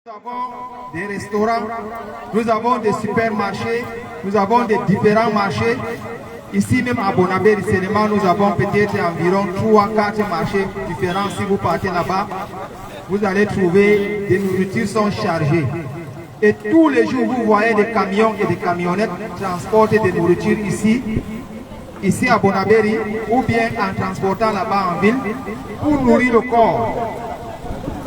Nous avons des restaurants, nous avons des supermarchés, nous avons des différents marchés. Ici même à Bonabéry seulement, nous avons peut-être environ 3-4 marchés différents. Si vous partez là-bas, vous allez trouver des nourritures sont chargées. Et tous les jours, vous voyez des camions et des camionnettes transporter des nourritures ici à Bonabéry, ou bien en transportant là-bas en ville, pour nourrir le corps.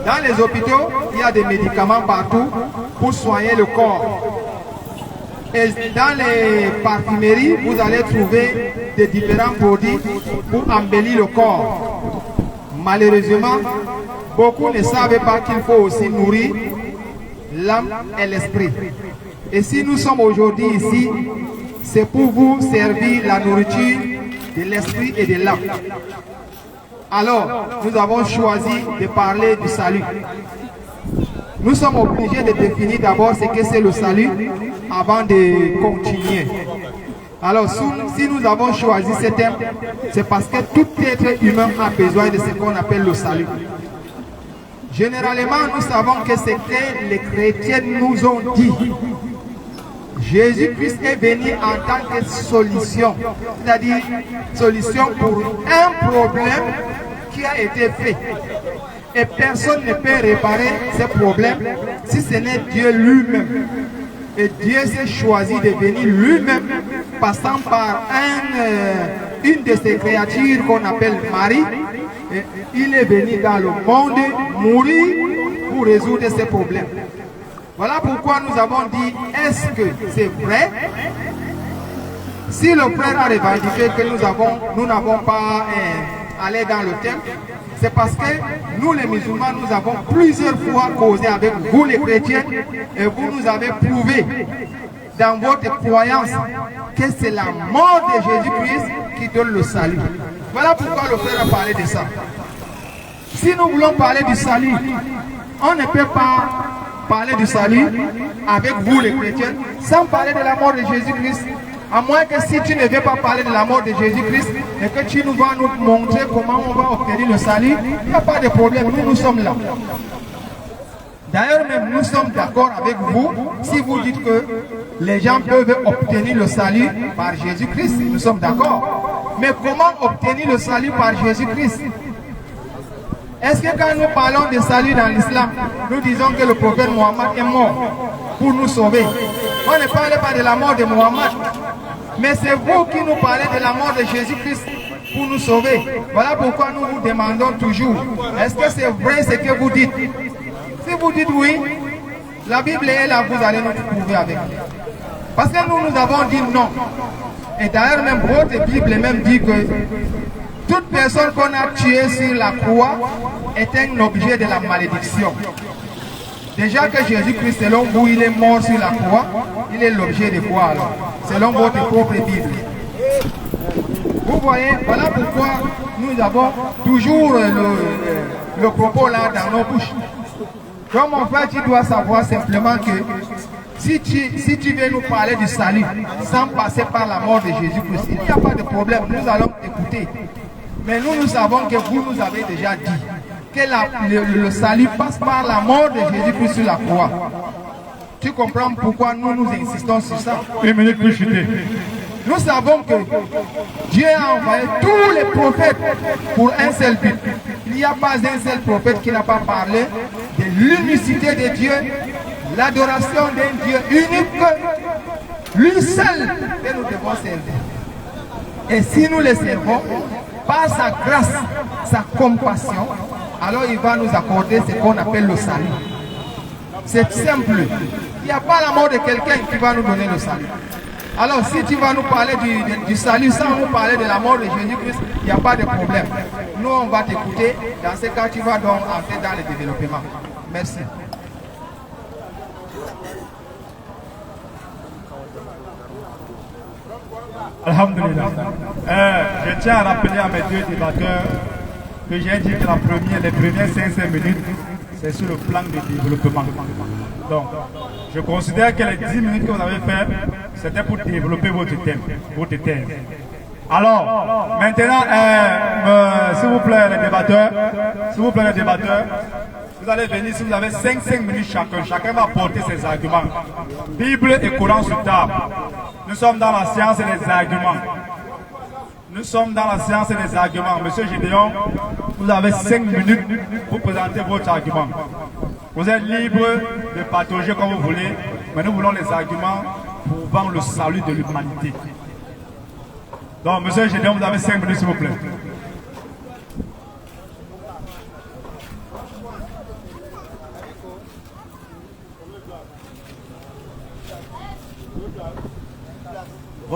Dans les hôpitaux, il y a des médicaments partout pour soigner le corps. Et dans les parfumeries, vous allez trouver des différents produits pour embellir le corps. Malheureusement, beaucoup ne savent pas qu'il faut aussi nourrir l'âme et l'esprit. Et si nous sommes aujourd'hui ici, c'est pour vous servir la nourriture de l'esprit et de l'âme. Alors, nous avons choisi de parler du salut. Nous sommes obligés de définir d'abord ce que c'est le salut avant de continuer. Alors, si nous avons choisi ce thème, c'est parce que tout être humain a besoin de ce qu'on appelle le salut. Généralement, nous savons que ce que les chrétiens nous ont dit. Jésus-Christ est venu en tant que solution, c'est-à-dire solution pour un problème qui a été fait. Et personne ne peut réparer ce problème si ce n'est Dieu lui-même. Et Dieu s'est choisi de venir lui-même, passant par une de ses créatures qu'on appelle Marie. Et il est venu dans le monde mourir pour résoudre ces problèmes. Voilà pourquoi nous avons dit, est-ce que c'est vrai? Si le frère a revendiqué que nous n'avons pas allé dans le thème, c'est parce que nous les musulmans, nous avons plusieurs fois causé avec vous les chrétiens et vous nous avez prouvé dans votre croyance que c'est la mort de Jésus-Christ qui donne le salut. Voilà pourquoi le frère a parlé de ça. Si nous voulons parler du salut, on ne peut pas parler du salut avec vous les chrétiens sans parler de la mort de Jésus-Christ. À moins que si tu ne veux pas parler de la mort de Jésus-Christ et que tu nous vas nous montrer comment on va obtenir le salut, il n'y a pas de problème, nous sommes là. D'ailleurs, même nous sommes d'accord avec vous si vous dites que les gens peuvent obtenir le salut par Jésus-Christ. Nous sommes d'accord. Mais comment obtenir le salut par Jésus-Christ? Est-ce que quand nous parlons de salut dans l'islam, nous disons que le prophète Mohammed est mort pour nous sauver? On ne parle pas de la mort de Mohammed, mais c'est vous qui nous parlez de la mort de Jésus-Christ pour nous sauver. Voilà pourquoi nous vous demandons toujours, est-ce que c'est vrai ce que vous dites? Si vous dites oui, la Bible est là, vous allez nous prouver avec. Parce que nous avons dit non. Et d'ailleurs, même votre Bible même dit que toute personne qu'on a tuée sur la croix est un objet de la malédiction. Déjà que Jésus-Christ, selon vous, il est mort sur la croix, il est l'objet de quoi alors? Selon votre propre Bible. Vous voyez, voilà pourquoi nous avons toujours le propos là dans nos bouches. Donc mon frère, tu dois savoir simplement que si tu veux nous parler du salut sans passer par la mort de Jésus-Christ, il n'y a pas de problème, nous allons écouter. Mais nous savons que vous nous avez déjà dit que le salut passe par la mort de Jésus-Christ sur la croix. Tu comprends pourquoi nous insistons sur ça? Une minute plus chuter. Nous savons que Dieu a envoyé tous les prophètes pour un seul but. Il n'y a pas un seul prophète qui n'a pas parlé de l'unicité de Dieu, l'adoration d'un Dieu unique, lui seul que nous devons servir. Et si nous le servons, par sa grâce, sa compassion, alors il va nous accorder ce qu'on appelle le salut. C'est simple. Il n'y a pas la mort de quelqu'un qui va nous donner le salut. Alors si tu vas nous parler du salut sans nous parler de la mort de Jésus-Christ, il n'y a pas de problème. Nous, on va t'écouter. Dans ce cas, tu vas donc entrer dans le développement. Merci. Alhamdulillah. Je tiens à rappeler à mes deux débatteurs que j'ai dit que les premières 5 minutes, c'est sur le plan de développement. Donc, je considère que les 10 minutes que vous avez fait, c'était pour développer votre thème. Alors, maintenant, s'il vous plaît les débatteurs, Vous allez venir, si vous avez 5 minutes chacun va porter ses arguments. Bible et Coran sur table. Nous sommes dans la science et les arguments. Nous sommes dans la science et les arguments. Monsieur Gédéon, vous avez 5 minutes pour présenter votre argument. Vous êtes libre de patauger comme vous voulez, mais nous voulons les arguments pour vendre le salut de l'humanité. Donc, monsieur Gédéon, vous avez 5 minutes, s'il vous plaît.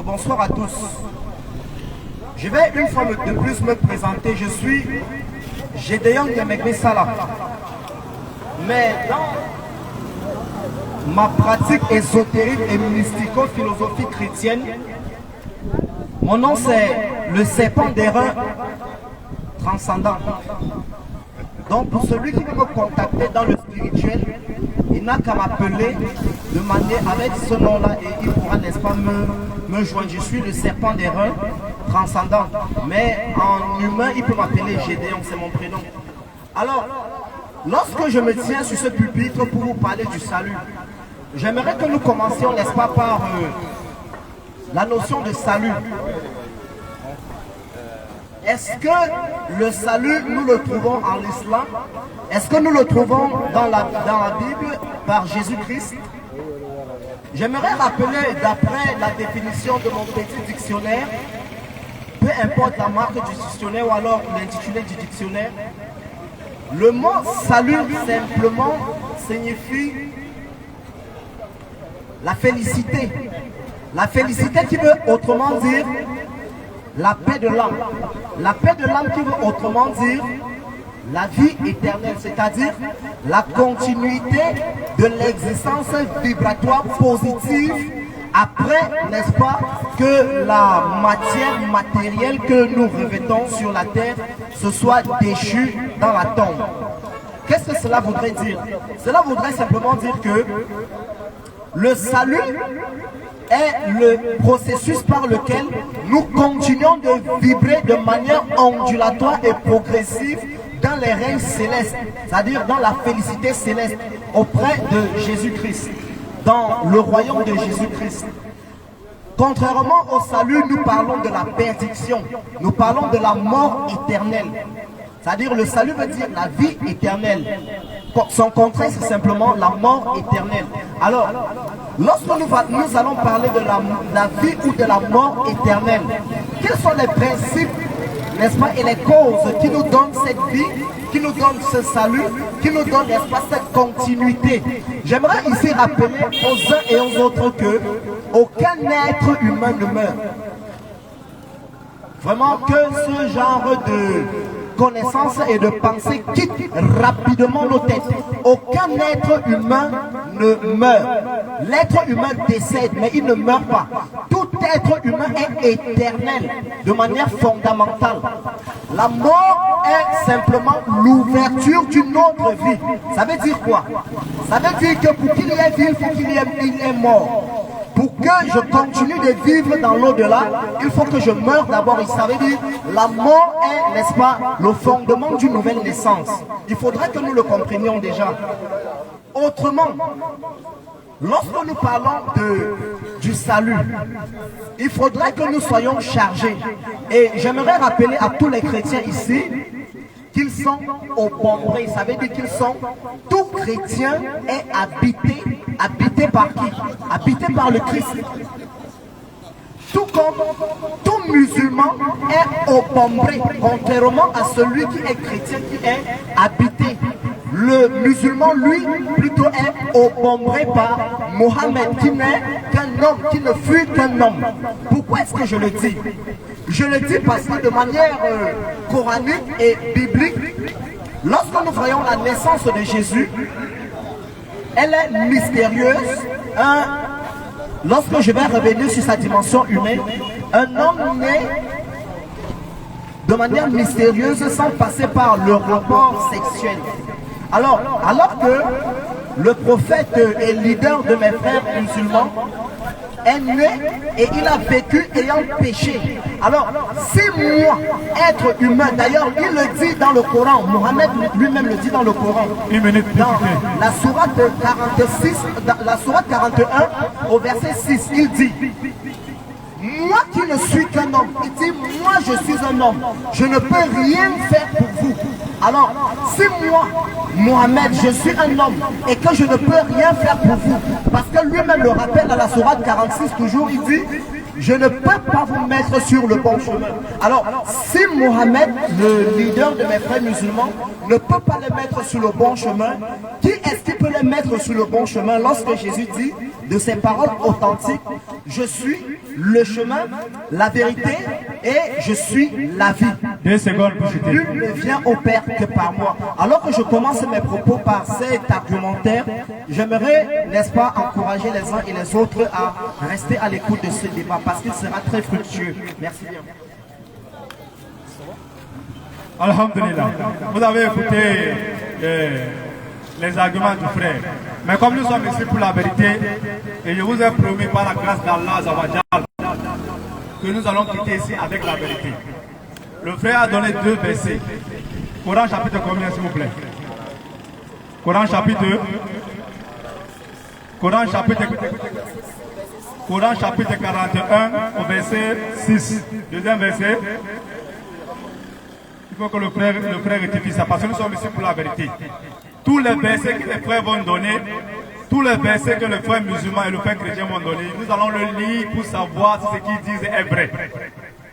Bonsoir à tous. Je vais une fois de plus me présenter. Je suis Gédéon Yemegbe Salah. Mais dans ma pratique ésotérique et mystico-philosophique chrétienne, mon nom c'est le serpent d'airain transcendant. Donc pour celui qui veut me contacter dans le spirituel, il n'a qu'à m'appeler de manière avec ce nom-là et il pourra, n'est-ce pas, me joindre. Je suis le serpent d'airain transcendant. Mais en humain, il peut m'appeler Gédéon, c'est mon prénom. Alors, lorsque je me tiens sur ce pupitre pour vous parler du salut, j'aimerais que nous commencions, n'est-ce pas, par la notion de salut. Est-ce que le salut, nous le trouvons en l'islam? Est-ce que nous le trouvons dans la Bible par Jésus-Christ? J'aimerais rappeler, d'après la définition de mon petit dictionnaire, peu importe la marque du dictionnaire ou alors l'intitulé du dictionnaire, le mot salut simplement signifie la félicité. La félicité qui veut autrement dire la paix de l'âme. La paix de l'âme qui veut autrement dire la vie éternelle, c'est-à-dire la continuité de l'existence vibratoire positive après, n'est-ce pas, que la matière matérielle que nous revêtons sur la terre se soit déchue dans la tombe. Qu'est-ce que cela voudrait dire? Cela voudrait simplement dire que le salut est le processus par lequel nous continuons de vibrer de manière ondulatoire et progressive dans les règnes célestes, c'est-à-dire dans la félicité céleste auprès de Jésus-Christ, dans le royaume de Jésus-Christ. Contrairement au salut, nous parlons de la perdition, nous parlons de la mort éternelle. C'est-à-dire le salut veut dire la vie éternelle. Son contraire, c'est simplement la mort éternelle. Alors, lorsque nous allons parler de la vie ou de la mort éternelle, quels sont les principes, n'est-ce pas, et les causes qui nous donnent cette vie, qui nous donnent ce salut, qui nous donnent, n'est-ce pas, cette continuité? J'aimerais ici rappeler aux uns et aux autres que aucun être humain ne meurt. Vraiment que ce genre de connaissance et de pensée quitte rapidement nos têtes. Aucun être humain ne meurt. L'être humain décède, mais il ne meurt pas. Tout être humain est éternel de manière fondamentale. La mort est simplement l'ouverture d'une autre vie. Ça veut dire quoi? Ça veut dire que pour qu'il y ait vie, il faut qu'il y ait mort. Pour que je continue de vivre dans l'au-delà, il faut que je meure d'abord. Ça veut dire la mort est, n'est-ce pas, le fondement d'une nouvelle naissance. Il faudrait que nous le comprenions déjà. Autrement, lorsque nous parlons du salut, il faudrait que nous soyons chargés. Et j'aimerais rappeler à tous les chrétiens ici qu'ils sont au Bombré. Ça veut dire qu'ils sont, tout chrétien est habité par qui? Habité par le Christ. Tout comme tout musulman est au Bombré, contrairement à celui qui est chrétien, qui est habité. Le musulman, lui, plutôt est au Bombré par Mohammed, qui n'est qu'un homme, qui ne fut qu'un homme. Pourquoi est-ce que je le dis? Je le dis parce que de manière coranique et biblique, lorsque nous voyons la naissance de Jésus, elle est mystérieuse. Lorsque je vais revenir sur sa dimension humaine, un homme né de manière mystérieuse sans passer par le rapport sexuel. Alors que le prophète et leader de mes frères musulmans est né et il a vécu ayant péché. Alors, si moi, être humain, d'ailleurs, il le dit dans le Coran, Mohammed lui-même le dit dans le Coran, dans la sourate 46, dans la sourate 41, au verset 6, il dit, moi qui ne suis qu'un homme, il dit, moi je suis un homme, je ne peux rien faire pour vous. Alors, si moi, Mohammed, je suis un homme et que je ne peux rien faire pour vous, parce que lui-même le rappelle à la sourate 46 toujours, il dit, je ne peux pas vous mettre sur le bon chemin. Alors, si Mohammed, le leader de mes frères musulmans, ne peut pas les mettre sur le bon chemin, qui est-ce qui peut les mettre sur le bon chemin lorsque Jésus dit de ses paroles authentiques, je suis le chemin, la vérité et je suis la vie. 2 secondes pour citer. Nul ne vient au Père que par moi. Alors que je commence mes propos par cet argumentaire, j'aimerais, n'est-ce pas, encourager les uns et les autres à rester à l'écoute de ce débat parce qu'il sera très fructueux. Merci bien. Alhamdulillah. Vous avez écouté les arguments du frère. Mais comme nous sommes ici pour la vérité, et je vous ai promis par la grâce d'Allah Zawajal que nous allons quitter ici avec la vérité. Le frère a donné 2 versets. Coran chapitre combien s'il vous plaît? Coran chapitre 2. Coran chapitre 41 au verset 6. Deuxième verset. Il faut que le frère rectifie ça parce que nous sommes ici pour la vérité. Tous les versets que les frères vont donner, tous les versets que les frères musulmans et le frère chrétien vont donner, nous allons le lire pour savoir si ce qu'ils disent est vrai.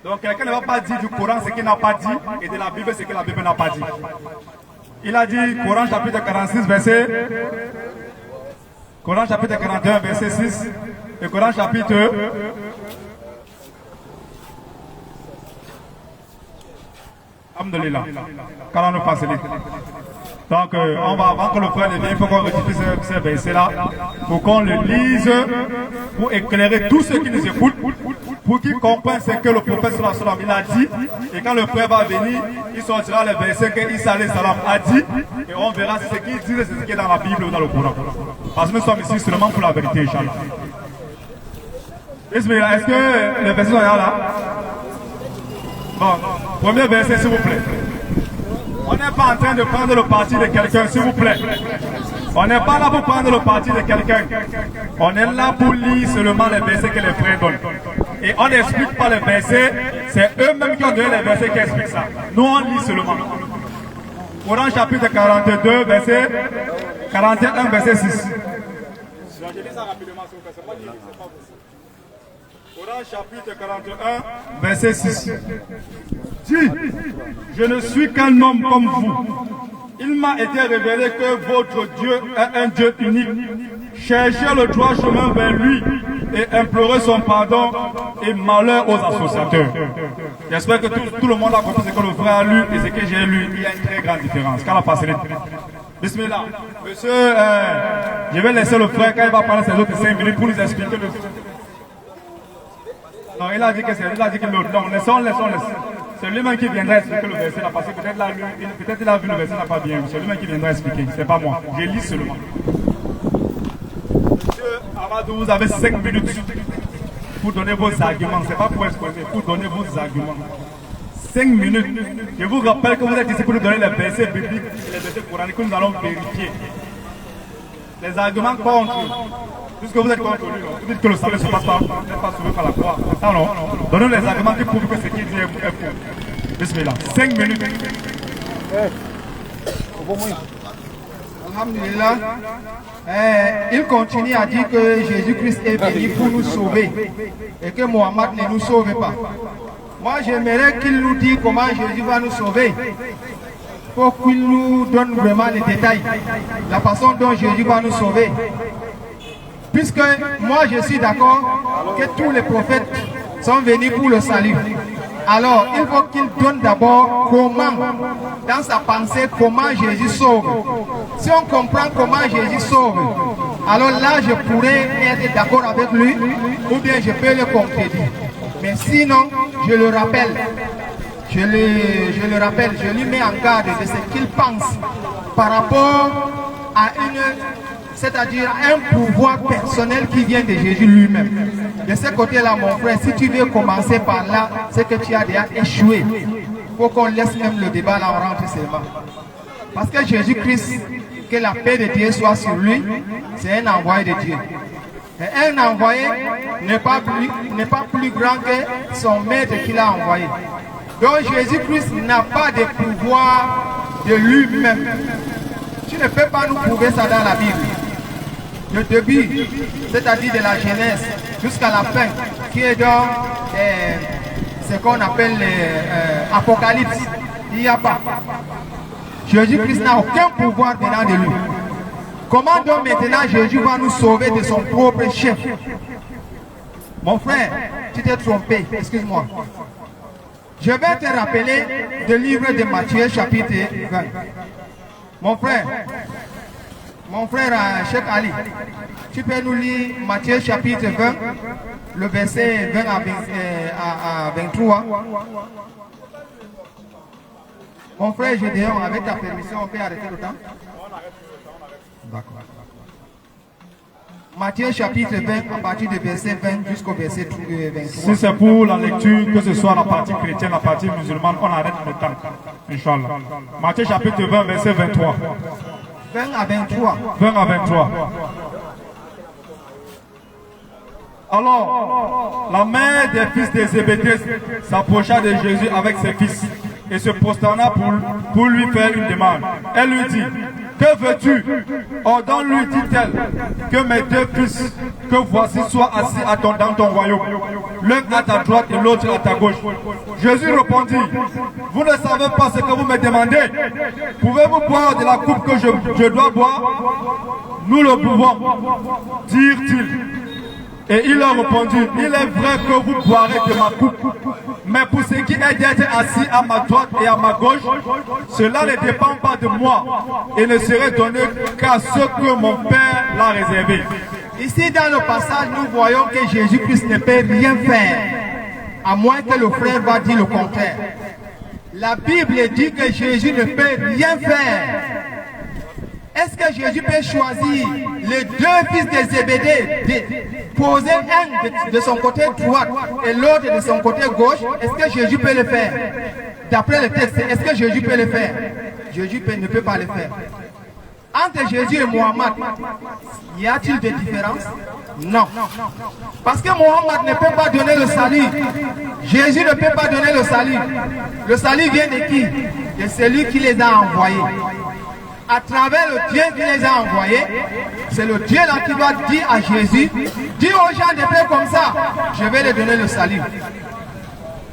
Donc quelqu'un ne va pas dire du Coran ce qu'il n'a pas dit et de la Bible ce que la Bible n'a pas dit. Il a dit Coran chapitre 46 verset, Coran chapitre 41 verset 6 et Coran chapitre Alhamdulillah, car on nous facilite. Donc, avant que le frère ne vienne, il faut qu'on rectifie ces versets-là, pour qu'on le lise, pour éclairer tous ceux qui nous écoutent, pour qu'ils comprennent ce que le prophète sallallahu alayhi wa sallam a dit, et quand le frère va venir, il sortira les versets que Isa alayhi salam a dit, et on verra si ce qu'il dit, c'est ce qui est dans la Bible ou dans le Coran. Parce que nous sommes ici seulement pour la vérité, Inch'Allah. Bismillah, est-ce que les versets sont là? Bon, premier verset, s'il vous plaît. On n'est pas en train de prendre le parti de quelqu'un, s'il vous plaît. On n'est pas là pour prendre le parti de quelqu'un. On est là pour lire seulement les versets que les frères donnent. Et on n'explique pas les versets, c'est eux-mêmes qui ont donné les versets qui expliquent ça. Nous, on lit seulement. Coran chapitre 42, verset 41, verset 6. Je lis ça rapidement, s'il vous plaît. C'est pas lire, c'est pas possible. Coran chapitre 41, verset 6. Dis, je ne suis qu'un homme comme vous. Il m'a été révélé que votre Dieu est un Dieu unique. Cherchez le droit chemin vers lui et implorez son pardon et malheur aux associateurs. J'espère que tout le monde a compris ce que le frère a lu et ce que j'ai lu. Il y a une très grande différence. Qu'à la facilité. Bismillah. Monsieur, je vais laisser le frère quand il va parler ses autres 5 minutes pour nous expliquer le... Non, il a dit que c'est, il a dit que l'autre. Non, laissons. C'est lui-même qui viendra expliquer le verset là, parce que peut-être il a vu le verset n'a pas bien. C'est lui-même qui viendra expliquer, c'est pas moi. Je lis seulement. Monsieur Amadou, vous avez 5 minutes pour donner vos arguments. C'est pas pour exposer, pour donner vos arguments. 5 minutes. Je vous rappelle que vous êtes ici pour nous donner les versets bibliques, les versets coraniques que nous allons vérifier. Les arguments contre. Puisque vous êtes contre lui, vous dites que le salut ne se passe pas, vous n'êtes pas sauvé par la croix. Ah non, donnez les arguments qui prouvent que ce qu'il dit est faux. Bismillah. 5 minutes. Alhamdulillah. Il continue à dire que Jésus-Christ est venu pour nous sauver et que Mohammed ne nous sauve pas. Moi, j'aimerais qu'il nous dise comment Jésus va nous sauver. Pour qu'il nous donne vraiment les détails, la façon dont Jésus va nous sauver. Puisque moi je suis d'accord que tous les prophètes sont venus pour le salut. Alors il faut qu'il donne d'abord comment, dans sa pensée, comment Jésus sauve. Si on comprend comment Jésus sauve, alors là je pourrais être d'accord avec lui ou bien je peux le contredire. Mais sinon, je le rappelle, je lui mets en garde de ce qu'il pense par rapport à une c'est-à-dire un pouvoir personnel qui vient de Jésus lui-même. De ce côté-là, mon frère, si tu veux commencer par là, c'est que tu as déjà échoué. Il faut qu'on laisse même le débat là, on rentre seulement. Parce que Jésus-Christ, que la paix de Dieu soit sur lui, c'est un envoyé de Dieu. Et un envoyé n'est pas plus grand que son maître qui l'a envoyé. Donc Jésus-Christ n'a pas de pouvoir de lui-même. Tu ne peux pas nous prouver ça dans la Bible. Le début, c'est-à-dire de la Genèse jusqu'à la fin, qui est dans ce qu'on appelle l'Apocalypse. Il n'y a pas. Jésus-Christ n'a aucun pouvoir venant de lui. Comment donc maintenant Jésus va nous sauver de son propre chef? Mon frère, tu t'es trompé, excuse-moi. Je vais te rappeler le livre de Matthieu chapitre 20. Mon frère Cheikh Ali, tu peux nous lire Matthieu chapitre 20, le verset 20 à 23. Mon frère Gédéon, avec ta permission, on peut arrêter le temps? D'accord. Matthieu chapitre 20, à partir du verset 20 jusqu'au verset 23. Si c'est pour la lecture, que ce soit la partie chrétienne, la partie musulmane, on arrête le temps. Inch'Allah. Matthieu chapitre 20, verset 23. 20 à 23. 20 à 23. Alors, la mère des fils de Zébédée s'approcha de Jésus avec ses fils et se prosterna pour lui faire une demande. Elle lui dit, que veux-tu? Ordonne-lui, dit-elle, que mes deux fils que voici soient assis dans ton royaume, l'un à ta droite et l'autre à ta gauche. Jésus répondit, vous ne savez pas ce que vous me demandez. Pouvez-vous boire de la coupe que je dois boire? Nous le pouvons, dirent-ils. Et il leur répondit, il est vrai que vous boirez de ma coupe, mais pour ce qui est d'être assis à ma droite et à ma gauche, cela ne dépend pas de moi et ne serait donné qu'à ceux que mon Père l'a réservé. Ici dans le passage, nous voyons que Jésus-Christ ne peut rien faire, à moins que le frère va dire le contraire. La Bible dit que Jésus ne peut rien faire. Est-ce que Jésus peut choisir les deux fils de Zébédée, poser un de son côté droit et l'autre de son côté gauche? Est-ce que Jésus peut le faire? D'après le texte, est-ce que Jésus peut le faire? Jésus ne peut pas le faire. Entre Jésus et Mohammed, y a-t-il des différences? Non. Parce que Mohammed ne peut pas donner le salut. Jésus ne peut pas donner le salut. Le salut vient de qui? De celui qui les a envoyés. À travers le Dieu qui les a envoyés, c'est le Dieu là qui va dire à Jésus, dis aux gens de faire comme ça, je vais les donner le salut.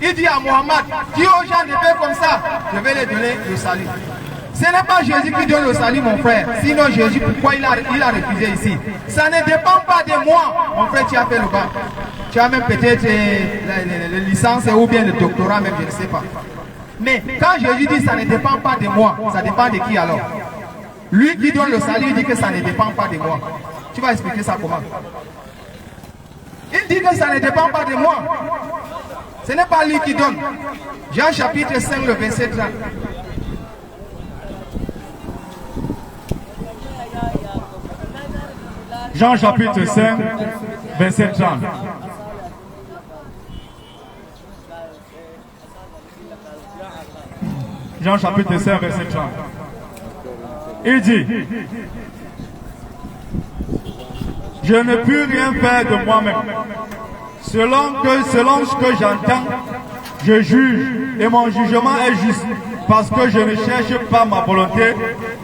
Il dit à Mohammed, dis aux gens de faire comme ça, je vais les donner le salut. Ce n'est pas Jésus qui donne le salut, mon frère. Sinon Jésus, pourquoi il a refusé ici? Ça ne dépend pas de moi. Mon frère, tu as fait le bac. Tu as même peut-être la licence ou bien le doctorat, même je ne sais pas. Mais quand Jésus dit ça ne dépend pas de moi, ça dépend de qui alors? Lui qui donne le salut, il dit que ça ne dépend pas de moi. Tu vas expliquer ça comment? Il dit que ça ne dépend pas de moi. Ce n'est pas lui qui donne. Jean chapitre 5, le verset 30. Jean chapitre 5, verset 30. Jean chapitre 5, verset 30. Il dit, je ne puis rien faire de moi-même. Selon ce que j'entends, je juge et mon jugement est juste parce que je ne cherche pas ma volonté,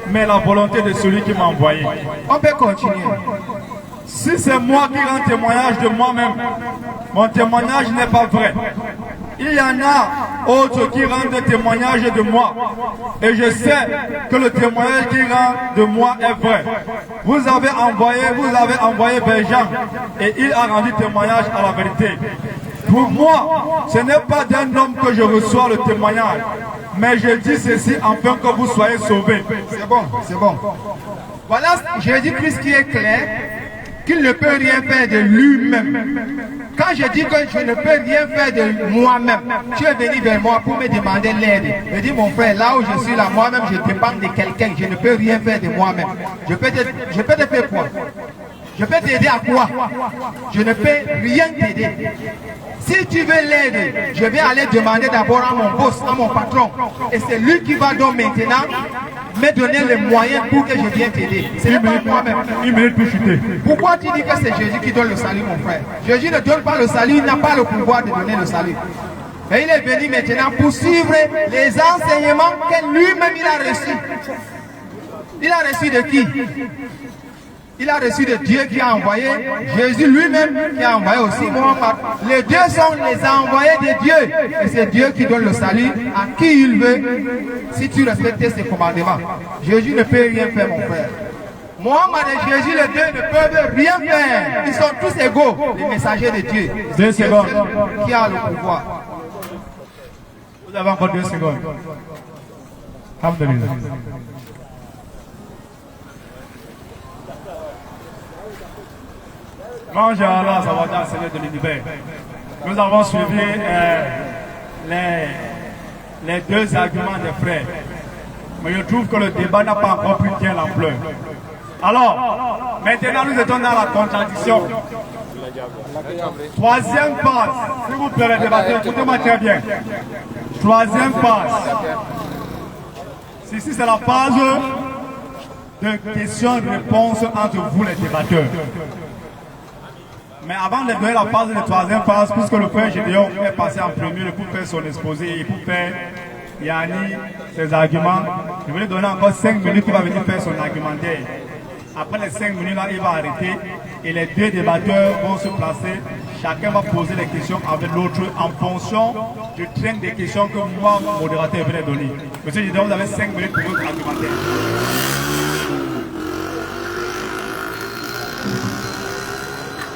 mais la volonté de celui qui m'a envoyé. On peut continuer. Si c'est moi qui rends témoignage de moi-même, mon témoignage n'est pas vrai. Il y en a autres qui rendent témoignage de moi. Et je sais que le témoignage qui rend de moi est vrai. Vous avez envoyé vers Jean et il a rendu témoignage à la vérité. Pour moi, ce n'est pas d'un homme que je reçois le témoignage. Mais je dis ceci afin que vous soyez sauvés. C'est bon, c'est bon. Voilà Jésus-Christ qui est clair. qu'il ne peut rien faire de lui-même. Quand je dis que je ne peux rien faire de moi-même, tu es venu vers moi pour me demander l'aide. Je dis mon frère, là où je suis là, moi-même je dépends de quelqu'un, je ne peux rien faire de moi-même. Je peux te faire quoi? Je peux t'aider à quoi? Je ne peux rien t'aider. Si tu veux l'aide, je vais aller demander d'abord à mon boss, à mon patron. Et c'est lui qui va donc maintenant me donner les moyens pour que je vienne t'aider. C'est pas moi-même. Une minute pour chuter. Pourquoi tu dis que c'est Jésus qui donne le salut, mon frère? Jésus ne donne pas le salut, il n'a pas le pouvoir de donner le salut. Et il est venu maintenant pour suivre les enseignements que lui-même il a reçus. Il a reçu de qui? Il a reçu de Dieu qui a envoyé, Jésus lui-même qui a envoyé aussi Mohammed. Les deux sont les envoyés de Dieu. Et c'est Dieu qui donne le salut à qui il veut, si tu respectes ses commandements. Jésus ne peut rien faire, mon frère. Mohammed et Jésus, les deux ne peuvent rien faire. Ils sont tous égaux, les messagers de Dieu. C'est Dieu seul qui a le pouvoir. Vous avez encore 2 secondes. Alhamdulillah. Mange Allah, ça va dire Seigneur de l'univers. Nous avons suivi les 2 arguments des frères. Mais je trouve que le débat n'a pas encore pris bien l'ampleur. Alors, maintenant nous étions dans la contradiction. 3e phase, s'il vous plaît les débatteurs, écoutez-moi très bien. 3e phase. Ici c'est la phase de questions-réponses entre vous les débatteurs. Mais avant de donner la phase de la 3e phase, puisque le frère Gédéon est passé en premier pour faire son exposé et pour faire Yanni ses arguments, je vais lui donner encore 5 minutes pour venir faire son argumentaire. Après les 5 minutes là, il va arrêter et les 2 débatteurs vont se placer. Chacun va poser les questions avec l'autre en fonction du train des questions que moi, modérateur, vais donner. Monsieur Gédéon, vous avez 5 minutes pour votre argumentaire.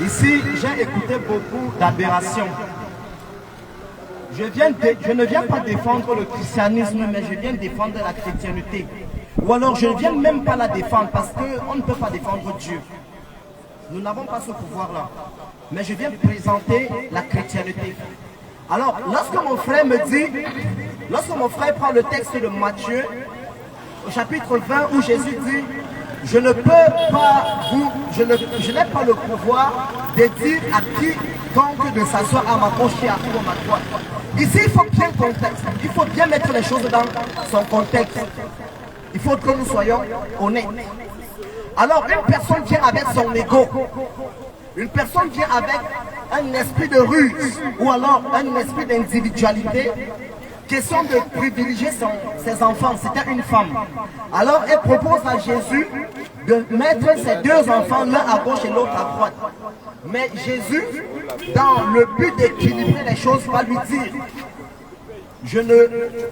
Ici, j'ai écouté beaucoup d'aberrations. Je ne viens pas défendre le christianisme, mais je viens défendre la chrétienté. Ou alors, je ne viens même pas la défendre parce qu'on ne peut pas défendre Dieu. Nous n'avons pas ce pouvoir-là. Mais je viens présenter la chrétienté. Alors, lorsque mon frère me dit, lorsque mon frère prend le texte de Matthieu, au chapitre 20, où Jésus dit, je ne peux pas je n'ai pas le pouvoir de dire à quiconque de s'asseoir à ma gauche et à ma droite. Ici, il faut bien le contexte. Il faut bien mettre les choses dans son contexte. Il faut que nous soyons honnêtes. Alors, une personne vient avec son ego. Une personne vient avec un esprit de ruse ou alors un esprit d'individualité. Question de privilégier ses enfants, c'était une femme. Alors elle propose à Jésus de mettre ses 2 enfants, l'un à gauche et l'autre à droite. Mais Jésus, dans le but d'équilibrer les choses, va lui dire, je ne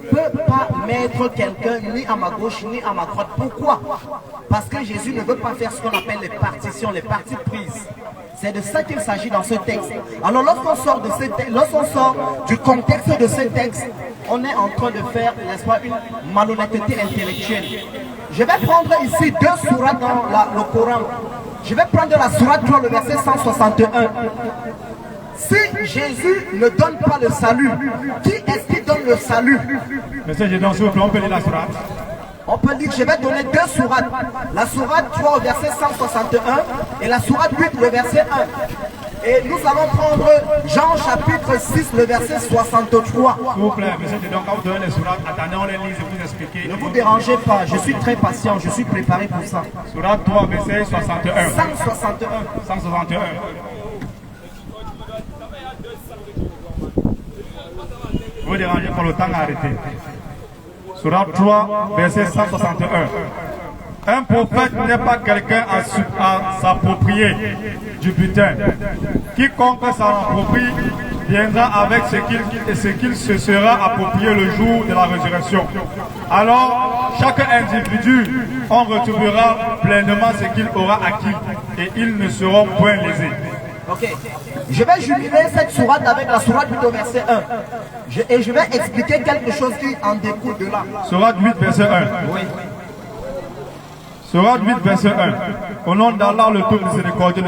peux pas mettre quelqu'un ni à ma gauche ni à ma droite. Pourquoi? Parce que Jésus ne veut pas faire ce qu'on appelle les partitions, les parties prises. C'est de ça qu'il s'agit dans ce texte. Alors lorsqu'on sort de ce texte, lorsqu'on sort du contexte de ce texte, on est en train de faire, n'est-ce pas, une malhonnêteté intellectuelle. Je vais prendre ici 2 sourates dans le Coran. Je vais prendre la sourate 3, le verset 161. Si Jésus ne donne pas le salut, qui est-ce qui donne le salut? Monsieur Gédéon, s'il vous plaît, on peut lire la sourate. On peut dire que je vais donner 2 sourates. La sourate 3 au verset 161 et la sourate 8 le verset 1. Et nous allons prendre Jean chapitre 6 le verset 63. S'il vous plaît, monsieur Gédéon, quand vous donnez les sourates, attendez, on les lise et vous expliquez. Ne vous dérangez pas, je suis très patient, je suis préparé pour ça. Sourate 3 verset 61. 161. 161. Vous dérangez pour le temps à arrêter. Sourate 3, verset 161. Un prophète n'est pas quelqu'un à s'approprier du butin. Quiconque s'en approprie viendra avec ce qu'il se sera approprié le jour de la résurrection. Alors, chaque individu en retrouvera pleinement ce qu'il aura acquis et ils ne seront point lésés. Ok. Je vais jumeler cette sourate avec la sourate 8 au verset 1. Et je vais expliquer quelque chose qui en découle de là. Sourate 8, verset 1. Oui. Sourate 8, verset 1. Au nom d'Allah, le tout miséricordieux,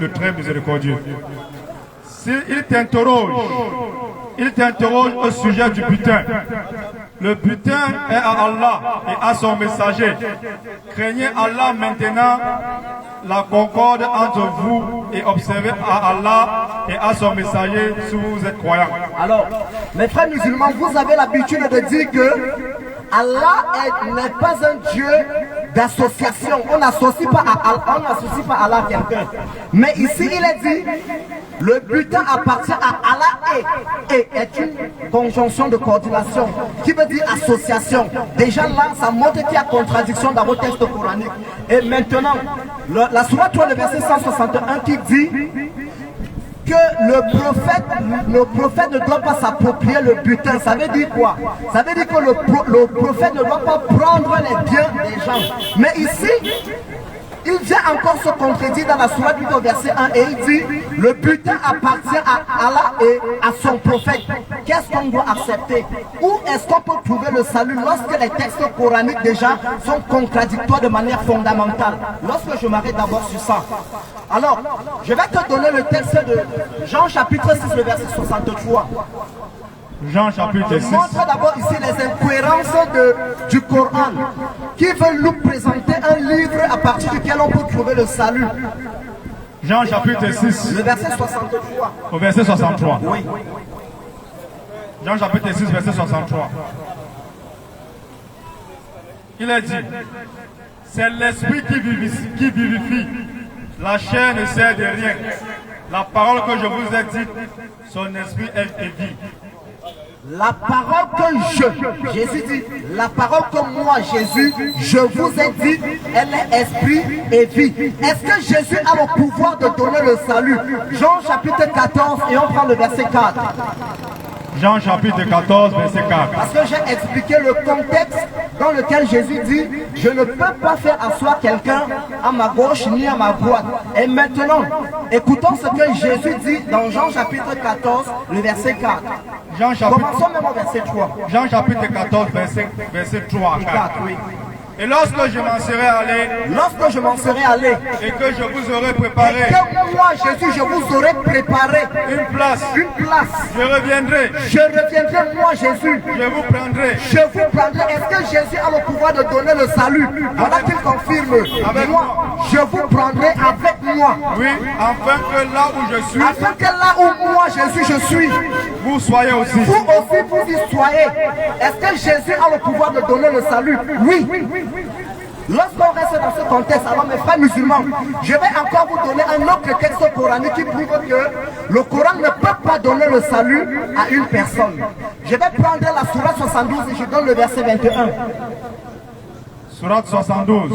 le très miséricordieux. Il t'interroge au sujet du butin. Le butin est à Allah et à son messager. Craignez Allah maintenant, la concorde entre vous, et observez à Allah et à son messager si vous êtes croyants. Alors, mes frères musulmans, vous avez l'habitude de dire que Allah n'est pas un Dieu d'association. On n'associe pas à Allah quelqu'un. Mais ici, il est dit, le butin appartient à Allah et est une conjonction de coordination qui veut dire association. Déjà là, ça montre qu'il y a contradiction dans vos textes coraniques. Et maintenant, la sourate 3, le verset 161 qui dit que le prophète ne doit pas s'approprier le butin. Ça veut dire quoi? Ça veut dire que le prophète ne doit pas prendre les biens des gens. Mais ici, il vient encore se contredire dans la sourate 8 au verset 1 et il dit le butin appartient à Allah et à son prophète. Qu'est-ce qu'on doit accepter? Où est-ce qu'on peut trouver le salut lorsque les textes coraniques déjà sont contradictoires de manière fondamentale? Lorsque je m'arrête d'abord sur ça. Alors, je vais te donner le texte de Jean chapitre 6, le verset 63. Jean chapitre 6. Je montre d'abord ici les incohérences du Coran qui veulent nous présenter un livre à partir duquel on peut trouver le salut. Jean chapitre 6. Le verset 63. Au verset 63. Oui. Jean chapitre 6, verset 63. Il est dit, c'est l'esprit qui vivifie. La chair ne sert de rien. La parole que je vous ai dite, son esprit est vie. La parole que Jésus dit, la parole que moi, Jésus, je vous ai dit, elle est esprit et vie. Est-ce que Jésus a le pouvoir de donner le salut? Jean chapitre 14 et on prend le verset 4. Jean chapitre 14, verset 4. Parce que j'ai expliqué le contexte dans lequel Jésus dit, je ne peux pas faire asseoir quelqu'un à ma gauche ni à ma droite. Et maintenant, écoutons ce que Jésus dit dans Jean chapitre 14, le verset 4. Commençons même au verset 3. Jean chapitre 14, verset 3 à 4. Oui. Et lorsque je m'en serai allé, et que je vous aurai préparé, et que moi Jésus je vous aurai préparé une place, je reviendrai, moi Jésus, je vous prendrai. Est-ce que Jésus a le pouvoir de donner le salut? Voilà qu'il confirme. Avec moi, je vous prendrai avec moi. Oui, afin que là où je suis, afin que là où moi Jésus je suis, vous soyez aussi. Vous aussi vous y soyez. Est-ce que Jésus a le pouvoir de donner le salut? Oui. Lorsqu'on reste dans ce contexte, alors mes frères musulmans, je vais encore vous donner un autre texte coranique qui prouve que le Coran ne peut pas donner le salut à une personne. Je vais prendre la sourate 72 et je donne le verset 21. Sourate 72,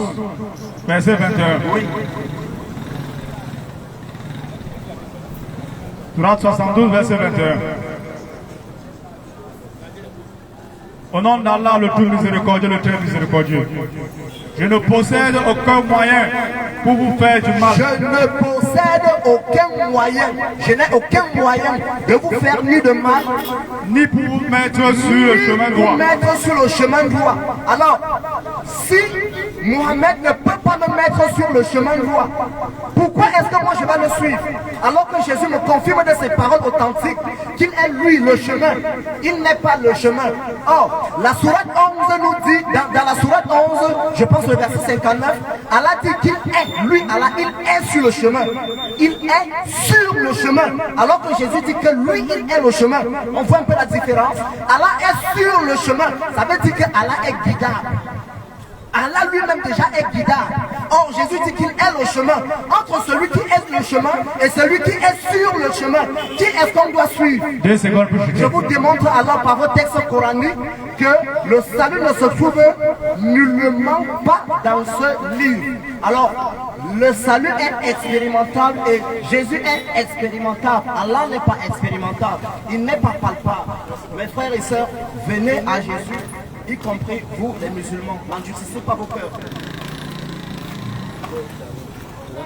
verset 21. Oui. Sourate 72, verset 21. Au nom d'Allah, le tout miséricordieux, le très miséricordieux. Je ne possède aucun moyen pour vous faire du mal. Je ne possède aucun moyen. Je n'ai aucun moyen de vous faire ni de mal, ni pour vous mettre sur le chemin droit. Mettre sur le chemin droit. Alors, si Mohamed ne peut pas me mettre sur le chemin droit, pourquoi est-ce que moi je vais le suivre? Alors que Jésus me confirme de ses paroles authentiques qu'il est lui le chemin. Il n'est pas le chemin. Or, la sourate 11 nous dit, dans la sourate 11, je pense le verset 59, Allah dit qu'il est, lui, Allah, il est sur le chemin. Il est sur le chemin. Alors que Jésus dit que lui, il est le chemin. On voit un peu la différence. Allah est sur le chemin. Ça veut dire que Allah est guidable. Allah lui-même déjà est guidable. Or, Jésus dit qu'il est le chemin. Entre celui qui est le chemin et celui qui est sur le chemin, qui est-ce qu'on doit suivre? Je vous démontre alors par vos textes coraniques que le salut ne se trouve nullement pas dans ce livre. Alors, le salut est expérimental et Jésus est expérimentable. Allah n'est pas expérimentable. Il n'est pas palpable. Mes frères et sœurs, venez à Jésus, y compris vous les musulmans. N'endurcissez pas vos cœurs.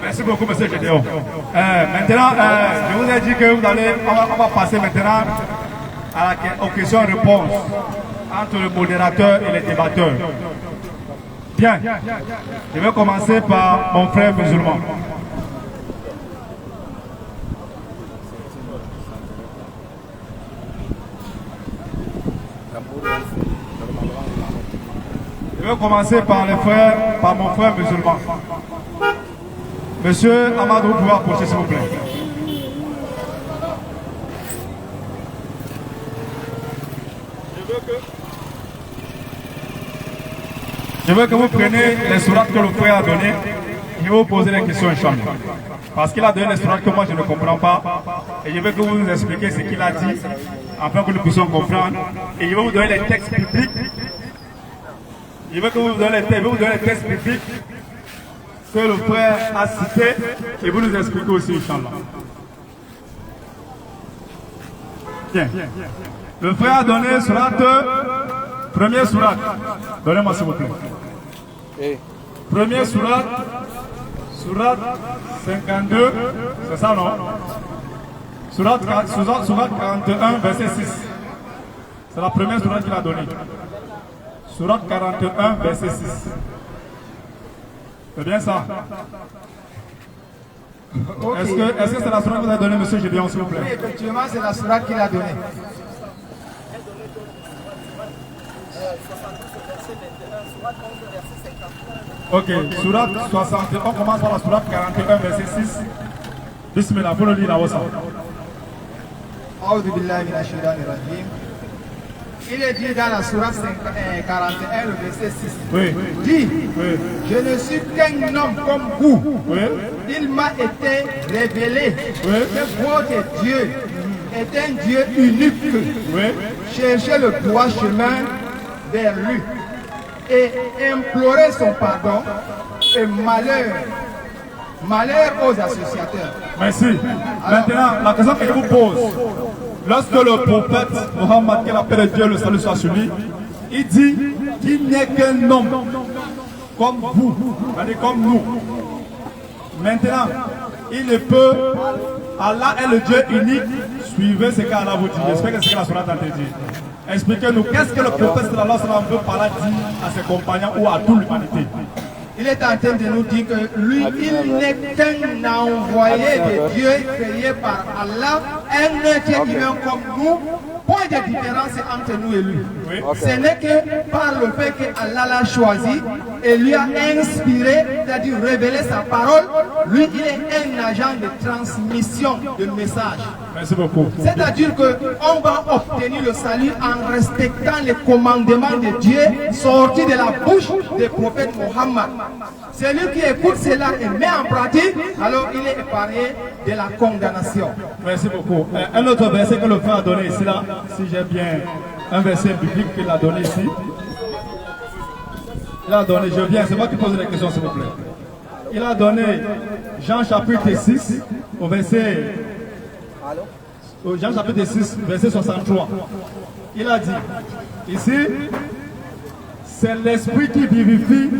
Merci beaucoup, monsieur Gédéon. Maintenant, je vous ai dit que on va passer maintenant aux questions-réponses entre le modérateur et les débatteurs. Bien. Je vais commencer par mon frère musulman. Je vais commencer par mon frère musulman. Monsieur Amadou, vous pouvez approcher s'il vous plaît. Je veux que vous preniez les sourates que le frère a données. Je vais vous poser des questions, Inch'Allah. Parce qu'il a donné des sourates que moi je ne comprends pas. Et je veux que vous nous expliquiez ce qu'il a dit, afin que nous puissions comprendre. Et je vais vous donner les textes bibliques. Je veux que vous donniez les textes bibliques que le frère a cités et vous nous expliquez aussi, Inch'Allah. Bien. Le frère a donné sourate, première sourate. Donnez-moi s'il vous plaît. Première sourate, sourate 52, c'est ça non? Sourate 41, verset 6. C'est la première sourate qu'il a donnée. Sourate 41, verset 6. C'est bien ça? Okay. Est-ce que c'est la sourate que vous avez donnée, monsieur Gédéon, s'il vous plaît? Oui, effectivement, c'est la sourate qu'il a donnée. Ok, sourate 61, on commence par la sourate 41, verset 6. Bismillah, vous le lire là-haut ça. Il est dit dans la sourate 41, le verset 6. Oui. Dit, Oui. je ne suis qu'un homme comme vous. Oui. Il m'a été révélé Oui. que votre Dieu est un Dieu unique. Oui. Cherchez le droit chemin vers lui et implorer son pardon et malheur aux associateurs. Merci. Maintenant, la question que je vous pose, lorsque le prophète Mohammed, quel appelle Dieu, le salut soit sur lui, il dit qu'il n'est qu'un homme comme vous, c'est-à-dire comme nous. Maintenant, il ne peut, Allah est le Dieu unique, suivez ce qu'Allah vous dit. J'espère que c'est ce que la sourate a dit. Expliquez-nous, qu'est-ce que le prophète sallallahu alayhi wa sallam veut par là dire à ses compagnons ou à toute l'humanité? Il est en train de nous dire que lui, il n'est qu'un envoyé de Dieu créé par Allah, un être humain comme nous. Point de différence entre nous et lui. Oui. Ce n'est que par le fait qu'Allah l'a choisi et lui a inspiré, c'est-à-dire révélé sa parole. Lui, il est un agent de transmission de messages. Merci beaucoup. C'est-à-dire qu'on va obtenir le salut en respectant les commandements de Dieu sortis de la bouche du prophète Mohammed. Celui qui écoute cela et met en pratique, alors il est épargné de la condamnation. Merci beaucoup. Un autre verset que le frère a donné ici, là, si j'ai bien un verset biblique qu'il a donné ici. Il a donné, je viens, c'est moi qui pose les questions s'il vous plaît. Il a donné Jean chapitre 6 au verset... Jean chapitre 6, verset 63. Il a dit, ici, c'est l'esprit qui vivifie,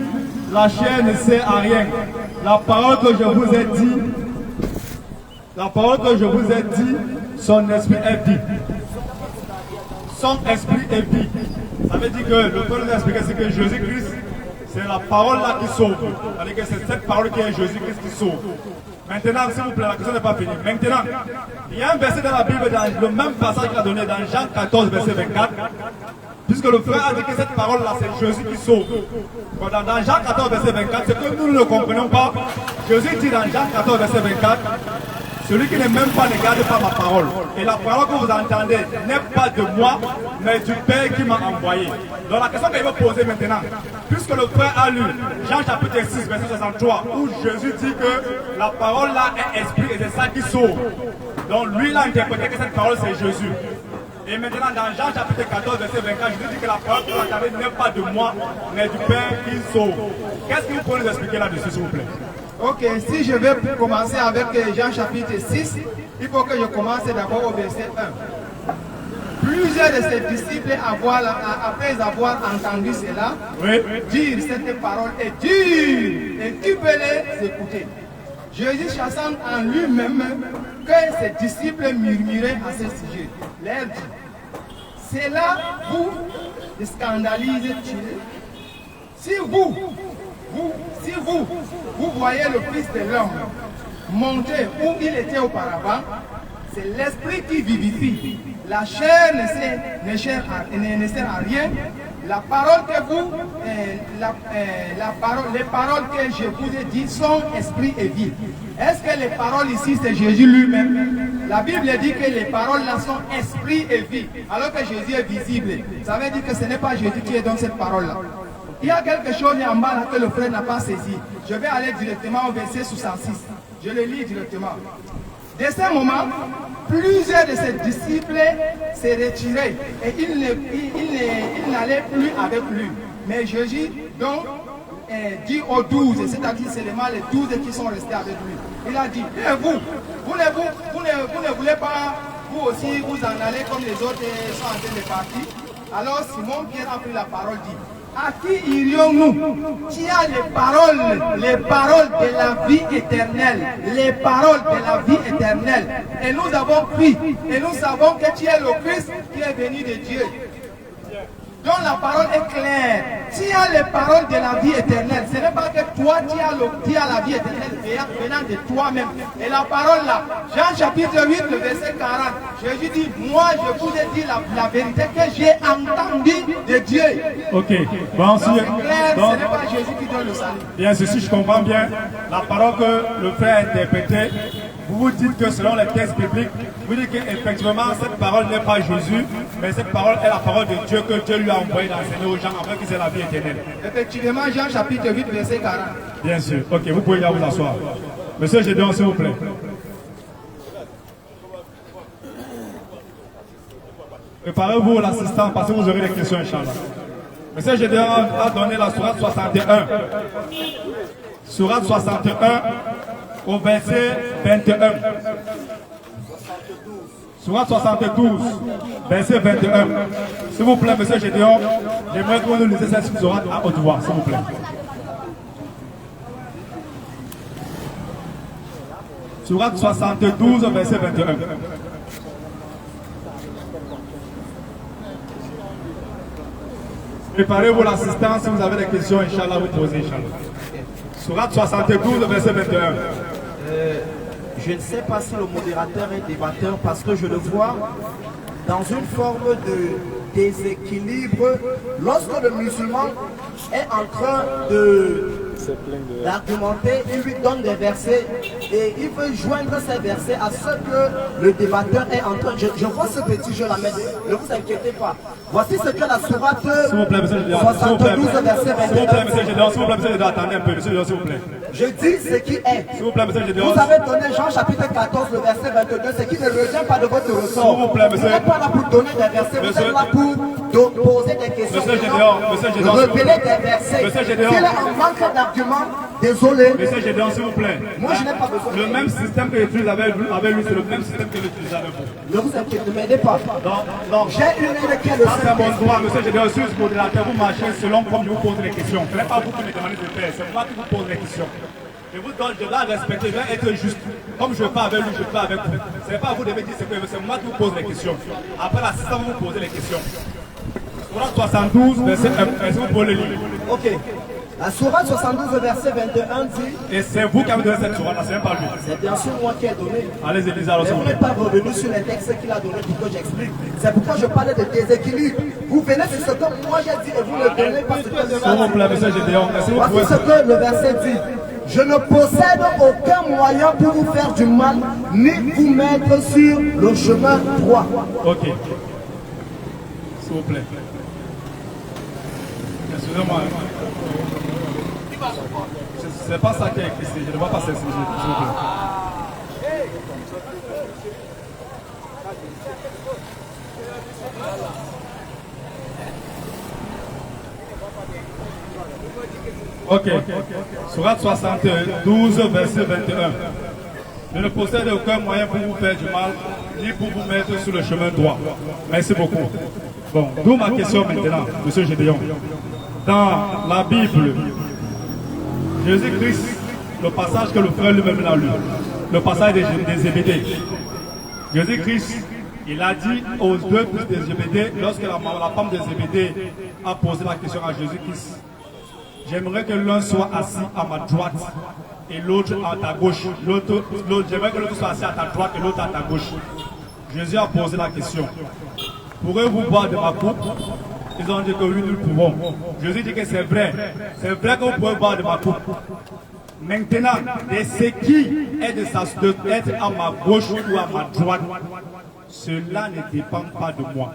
la chair ne sert à rien. La parole que je vous ai dit, son esprit est vie. Son esprit est vie. Ça veut dire que le point de nous expliquer, c'est que Jésus-Christ, c'est la parole là qui sauve. C'est-à-dire que c'est cette parole qui est Jésus-Christ qui sauve. Maintenant, s'il vous plaît, la question n'est pas finie. Maintenant, il y a un verset dans la Bible, dans le même passage qu'il a donné dans Jean 14, verset 24. Puisque le frère a dit que cette parole-là, c'est Jésus qui sauve. Dans Jean 14, verset 24, c'est que nous ne le comprenons pas. Jésus dit dans Jean 14, verset 24, celui qui n'est même pas ne garde pas ma parole. Et la parole que vous entendez n'est pas de moi, mais du Père qui m'a envoyé. Donc la question qu'il veut poser maintenant, puisque le frère a lu Jean chapitre 6, verset 63, où Jésus dit que la parole là est esprit et c'est ça qui sauve. Donc lui il a interprété que cette parole c'est Jésus. Et maintenant dans Jean chapitre 14, verset 24, Jésus dit que la parole que vous entendez n'est pas de moi, mais du Père qui sauve. Qu'est-ce que vous pouvez nous expliquer là-dessus s'il vous plaît? Ok, si je vais commencer avec Jean chapitre 6, il faut que je commence d'abord au verset 1. Plusieurs de ses disciples, après avoir entendu cela, dire cette parole est dure et qui peut les écouter. Jésus, chassant en lui-même que ses disciples murmuraient à ce sujet, leur dit, cela vous scandalise-t-il? Si vous, Si vous voyez le Fils de l'homme monter où il était auparavant, c'est l'esprit qui vivifie. La chair ne sert à rien. La parole que les paroles que je vous ai dites sont esprit et vie. Est-ce que les paroles ici, c'est Jésus lui-même? La Bible dit que les paroles là sont esprit et vie, alors que Jésus est visible. Ça veut dire que ce n'est pas Jésus qui est dans cette parole-là. Il y a quelque chose en bas là que le frère n'a pas saisi. Je vais aller directement au verset 66. Je le lis directement. Dès ce moment, plusieurs de ses disciples se retiraient et ils n'allaient plus avec lui. Mais Jésus donc dit aux 12, c'est-à-dire seulement les 12 qui sont restés avec lui. Il a dit, vous ne voulez pas, vous aussi, vous en allez comme les autres sont en train de partir. Alors Simon Pierre a pris la parole, dit, à qui irions-nous? Qui a les paroles de la vie éternelle, les paroles de la vie éternelle. Et nous avons pris, et nous savons que tu es le Christ qui est venu de Dieu. Donc la parole est claire. Tu as les paroles de la vie éternelle. Ce n'est pas que toi, tu as la vie éternelle venant de toi-même. Et la parole là, Jean chapitre 8, le verset 40, Jésus dit, moi je vous ai dit la vérité que j'ai entendue de Dieu. Ok. Bon, c'est clair, ce n'est pas Jésus qui donne le salut. Bien, ceci je comprends bien. La parole que le frère a interprétée, vous dites que selon les textes bibliques, vous dites qu'effectivement cette parole n'est pas Jésus, mais cette parole est la parole de Dieu que Dieu lui a envoyé d'enseigner aux gens afin qu'ils aient la vie éternelle. Effectivement, Jean chapitre 8, verset 40. Bien sûr. Ok, vous pouvez là vous asseoir. Monsieur Gédéon, s'il vous plaît. Préparez-vous l'assistant parce que vous aurez des questions, Inch'Allah. Monsieur Gédéon a donné la sourate 61. Sourate 61 au verset 21. Sourate 72, verset 21. S'il vous plaît, monsieur Gédéon, j'aimerais que vous nous lisiez cette sourate à haute voix, s'il vous plaît. Sourate 72, verset 21. Préparez-vous l'assistance, si vous avez des questions, Inch'Allah, vous posez, Inch'Allah. Sourate 72, verset 21. Je ne sais pas si le modérateur est débatteur parce que je le vois dans une forme de déséquilibre lorsque le musulman est en train d'argumenter, il lui donne des versets et il veut joindre ces versets à ce que le débatteur est en train. Je vois ce petit jeu là, mais ne vous inquiétez pas. Voici ce que la sourate 72 verset 21. S'il vous plaît, monsieur Gédéon, s'il vous plaît, monsieur Gédéon, attendez un peu, monsieur Gédéon, s'il vous plaît. Je dis ce qui est. S'il vous plaît, monsieur Gédéon. Vous avez donné Jean chapitre 14, le verset 22, ce qui ne revient pas de votre ressort. S'il vous plaît, monsieur. Vous n'êtes pas là pour donner des versets, vous êtes là pour poser des questions. Monsieur Gédéon, révéler des versets. Monsieur Gédéon. S'il est en manque d'arguments, désolé. Monsieur Gédéon, s'il vous plaît. Moi, je n'ai pas besoin. Le même système que j'utilise avec lui, c'est le même système que j'utilise avec vous. Ne vous inquiétez, ne m'aidez pas. Donc, j'ai une idée qui est le c'est mon droit, monsieur Gédéon, si vous modérateur, vous marchez selon comme je vous pose les questions. Ce n'est pas vous qui me demandez de faire, c'est moi qui vous pose les questions. Je vous donne, je dois respecter, je dois être juste. Comme je ne veux pas avec lui, je ne veux pas avec vous. Ce n'est pas vous de me dire, c'est moi qui vous pose les questions. Après l'assistant, vous posez les questions. Sourate 72, verset 1, est-ce que vous pouvez le lire? Ok. La sourate 72, verset 21 dit... Et c'est vous qui avez donné cette sourate, c'est pas lui. C'est bien sûr moi qui ai donné. Allez-y, lisez alors. Mais vous n'êtes pas revenu sur les textes qu'il a donné pour que j'explique. C'est pourquoi je parlais de déséquilibre. Vous venez sur ce que moi j'ai dit et vous le donnez parce que... S'il vous plaît, monsieur Gédéon, voici ce que le verset dit. Je ne possède aucun moyen pour vous faire du mal, ni vous mettre sur le chemin droit. Ok. S'il vous plaît. Excusez-moi. C'est pas ça qui est écrit ici. Je ne vois pas s'il vous plaît. Ok. Sourate 72, verset 21. Je ne possède aucun moyen pour vous faire du mal, ni pour vous mettre sur le chemin droit. Merci beaucoup. Bon, d'où ma question maintenant, monsieur Gédéon. Dans la Bible, Jésus-Christ, le passage que le frère lui-même a lu, le passage des Zébédée. Jésus-Christ, il a dit aux deux fils de Zébédée, lorsque la femme de Zébédée a posé la question à Jésus-Christ, J'aimerais que l'un soit assis à ma droite et l'autre à ta gauche. J'aimerais que l'autre soit assis à ta droite et l'autre à ta gauche. Jésus a posé la question. Pourrez-vous boire de ma coupe? Ils ont dit que oui, nous le pouvons. Jésus dit que c'est vrai. C'est vrai que vous pouvez boire de ma coupe. Maintenant, de ce qui est d'être à ma gauche ou à ma droite, cela ne dépend pas de moi.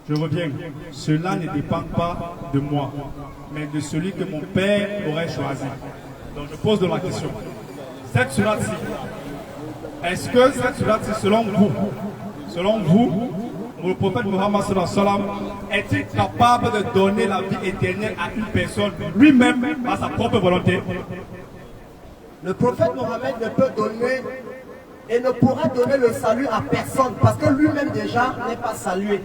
Je reviens. Cela ne dépend pas de moi, mais de celui que mon Père aurait choisi. Donc je pose de la question. Cette sourate-ci, est-ce que cette sourate-ci, selon vous, le prophète Mohammed sallallahu alayhi wa sallam, est-il capable de donner la vie éternelle à une personne lui-même par sa propre volonté? Le prophète Mohammed ne peut donner et ne pourra donner le salut à personne parce que lui-même déjà n'est pas salué.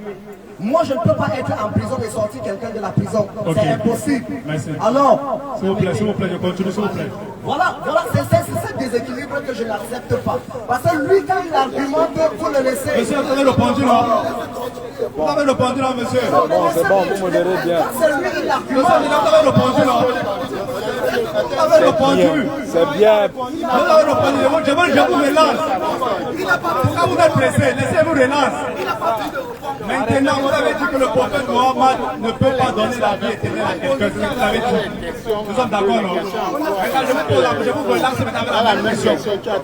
Moi, je ne peux pas être en prison et sortir quelqu'un de la prison. Okay. C'est impossible. Merci. Alors, s'il vous plaît, je continue, s'il vous plaît. Voilà, c'est ce déséquilibre que je n'accepte pas. Parce que lui, quand il argumente, il faut le laisser. Monsieur, vous avez le pendule là. Vous avez le pendule là, monsieur. C'est bon, vous modérez bien. C'est lui qui argumente. Vous avez le pendule là. Vous avez le pendule. C'est bien. Vous avez le pendule. Je vous relance. Quand vous êtes pressé, laissez-vous relance. Maintenant, vous avez dit que le prophète Mohammed ne peut pas donner la vie éternelle à quelqu'un. C'est ce que vous avez dit. Nous sommes d'accord, non? Je vous relance maintenant avec la même question.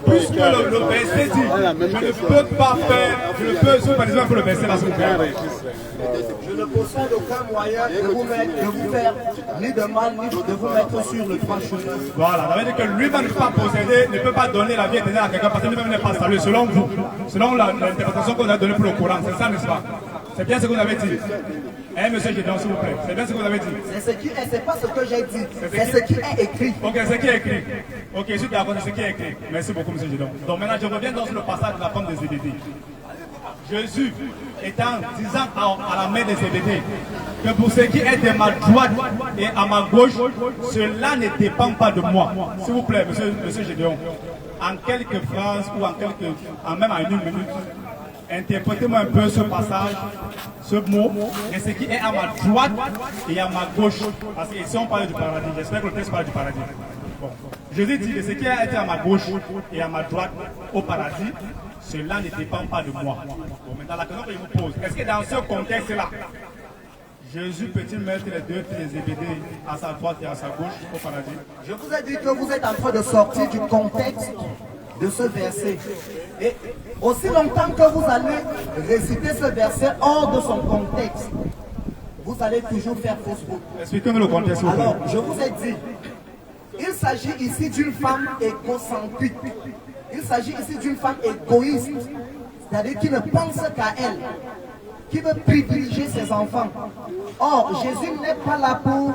Puisque le verset dit, je ne peux pas faire, je ne peux, sous par exemple, le verset là, s'il vous plaît. Je ne possède aucun moyen de vous faire ni de mal, ni de vous mettre sur le droit chemin. Voilà, ça veut dire que lui-même ne peut pas posséder, ne peut pas donner la vie éternelle à quelqu'un parce que lui-même n'est pas salué, selon vous, selon l'interprétation qu'on a donnée pour le Coran, c'est ça, n'est-ce pas? C'est bien ce que vous avez dit. Monsieur Gédéon, s'il vous plaît, c'est bien ce que vous avez dit. C'est ce qui est, c'est pas ce que j'ai dit, c'est ce qui est écrit. Ok, ce qui est écrit. Ok, je suis d'accord, c'est ce qui est écrit. Merci beaucoup, monsieur Gédéon. Donc maintenant, je reviens dans le passage de la femme de Zébédée. Jésus étant disant à la mère de Zébédée que pour ce qui est de ma droite et à ma gauche, cela ne dépend pas de moi. S'il vous plaît, monsieur Gédéon, en quelques phrases ou même en une minute, interprétez-moi un peu ce passage, ce mot, et ce qui est à ma droite et à ma gauche. Parce que ici on parle du paradis, j'espère que le texte parle du paradis. Bon. Jésus dit que ce qui a été à ma gauche et à ma droite au paradis, cela ne dépend pas de moi. Bon, maintenant la question que je vous pose, est-ce que dans ce contexte-là, Jésus peut-il mettre les deux pieds des Zébédée à sa droite et à sa gauche au paradis? Je vous ai dit que vous êtes en train de sortir du contexte de ce verset. Et aussi longtemps que vous allez réciter ce verset hors de son contexte, vous allez toujours faire fausse route. Expliquez-moi le contexte. Alors, je vous ai dit, il s'agit ici d'une femme égocentrique. Il s'agit ici d'une femme égoïste, c'est-à-dire qui ne pense qu'à elle, qui veut privilégier ses enfants. Or, Jésus n'est pas là pour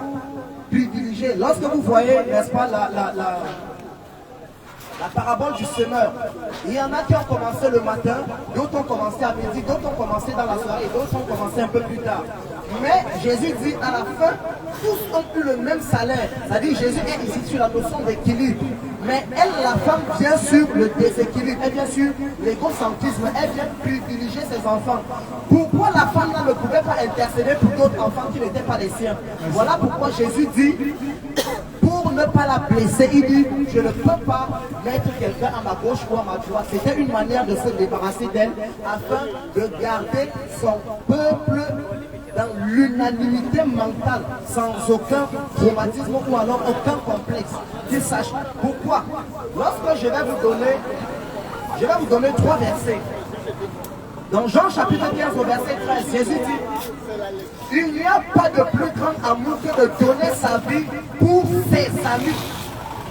privilégier. Lorsque vous voyez, n'est-ce pas, la parabole du semeur, il y en a qui ont commencé le matin, d'autres ont commencé à midi, d'autres ont commencé dans la soirée, d'autres ont commencé un peu plus tard. Mais Jésus dit à la fin, tous ont eu le même salaire. C'est-à-dire Jésus est ici sur la notion d'équilibre. Mais elle, la femme, vient sur le déséquilibre, elle vient sur l'égocentrisme, elle vient privilégier ses enfants. Pourquoi la femme là ne pouvait pas intercéder pour d'autres enfants qui n'étaient pas les siens? Voilà pourquoi Jésus dit, pour ne pas la blesser, il dit, je ne peux pas mettre quelqu'un à ma gauche ou à ma droite. C'était une manière de se débarrasser d'elle afin de garder son peuple dans l'unanimité mentale, sans aucun traumatisme ou alors aucun complexe. Qu'ils sachent pourquoi. Lorsque je vais vous donner 3 versets. Dans Jean chapitre 15 au verset 13, Jésus dit, il n'y a pas de plus grand amour que de donner sa vie pour ses amis.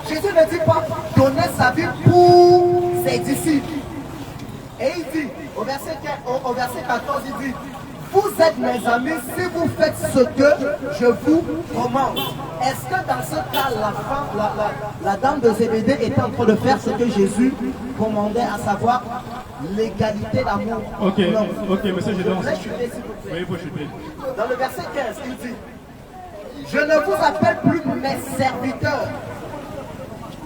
Jésus ne dit pas donner sa vie pour ses disciples. Et il dit, au verset 14, il dit, vous êtes mes amis si vous faites ce que je vous commande. Est-ce que dans ce cas, la dame de Zébédée était en train de faire ce que Jésus commandait, à savoir l'égalité d'amour? Ok, non. Ok, monsieur Gédéon. Vous chuter, s'il vous plaît. Oui, il faut chuter. Dans le verset 15, il dit, je ne vous appelle plus mes serviteurs,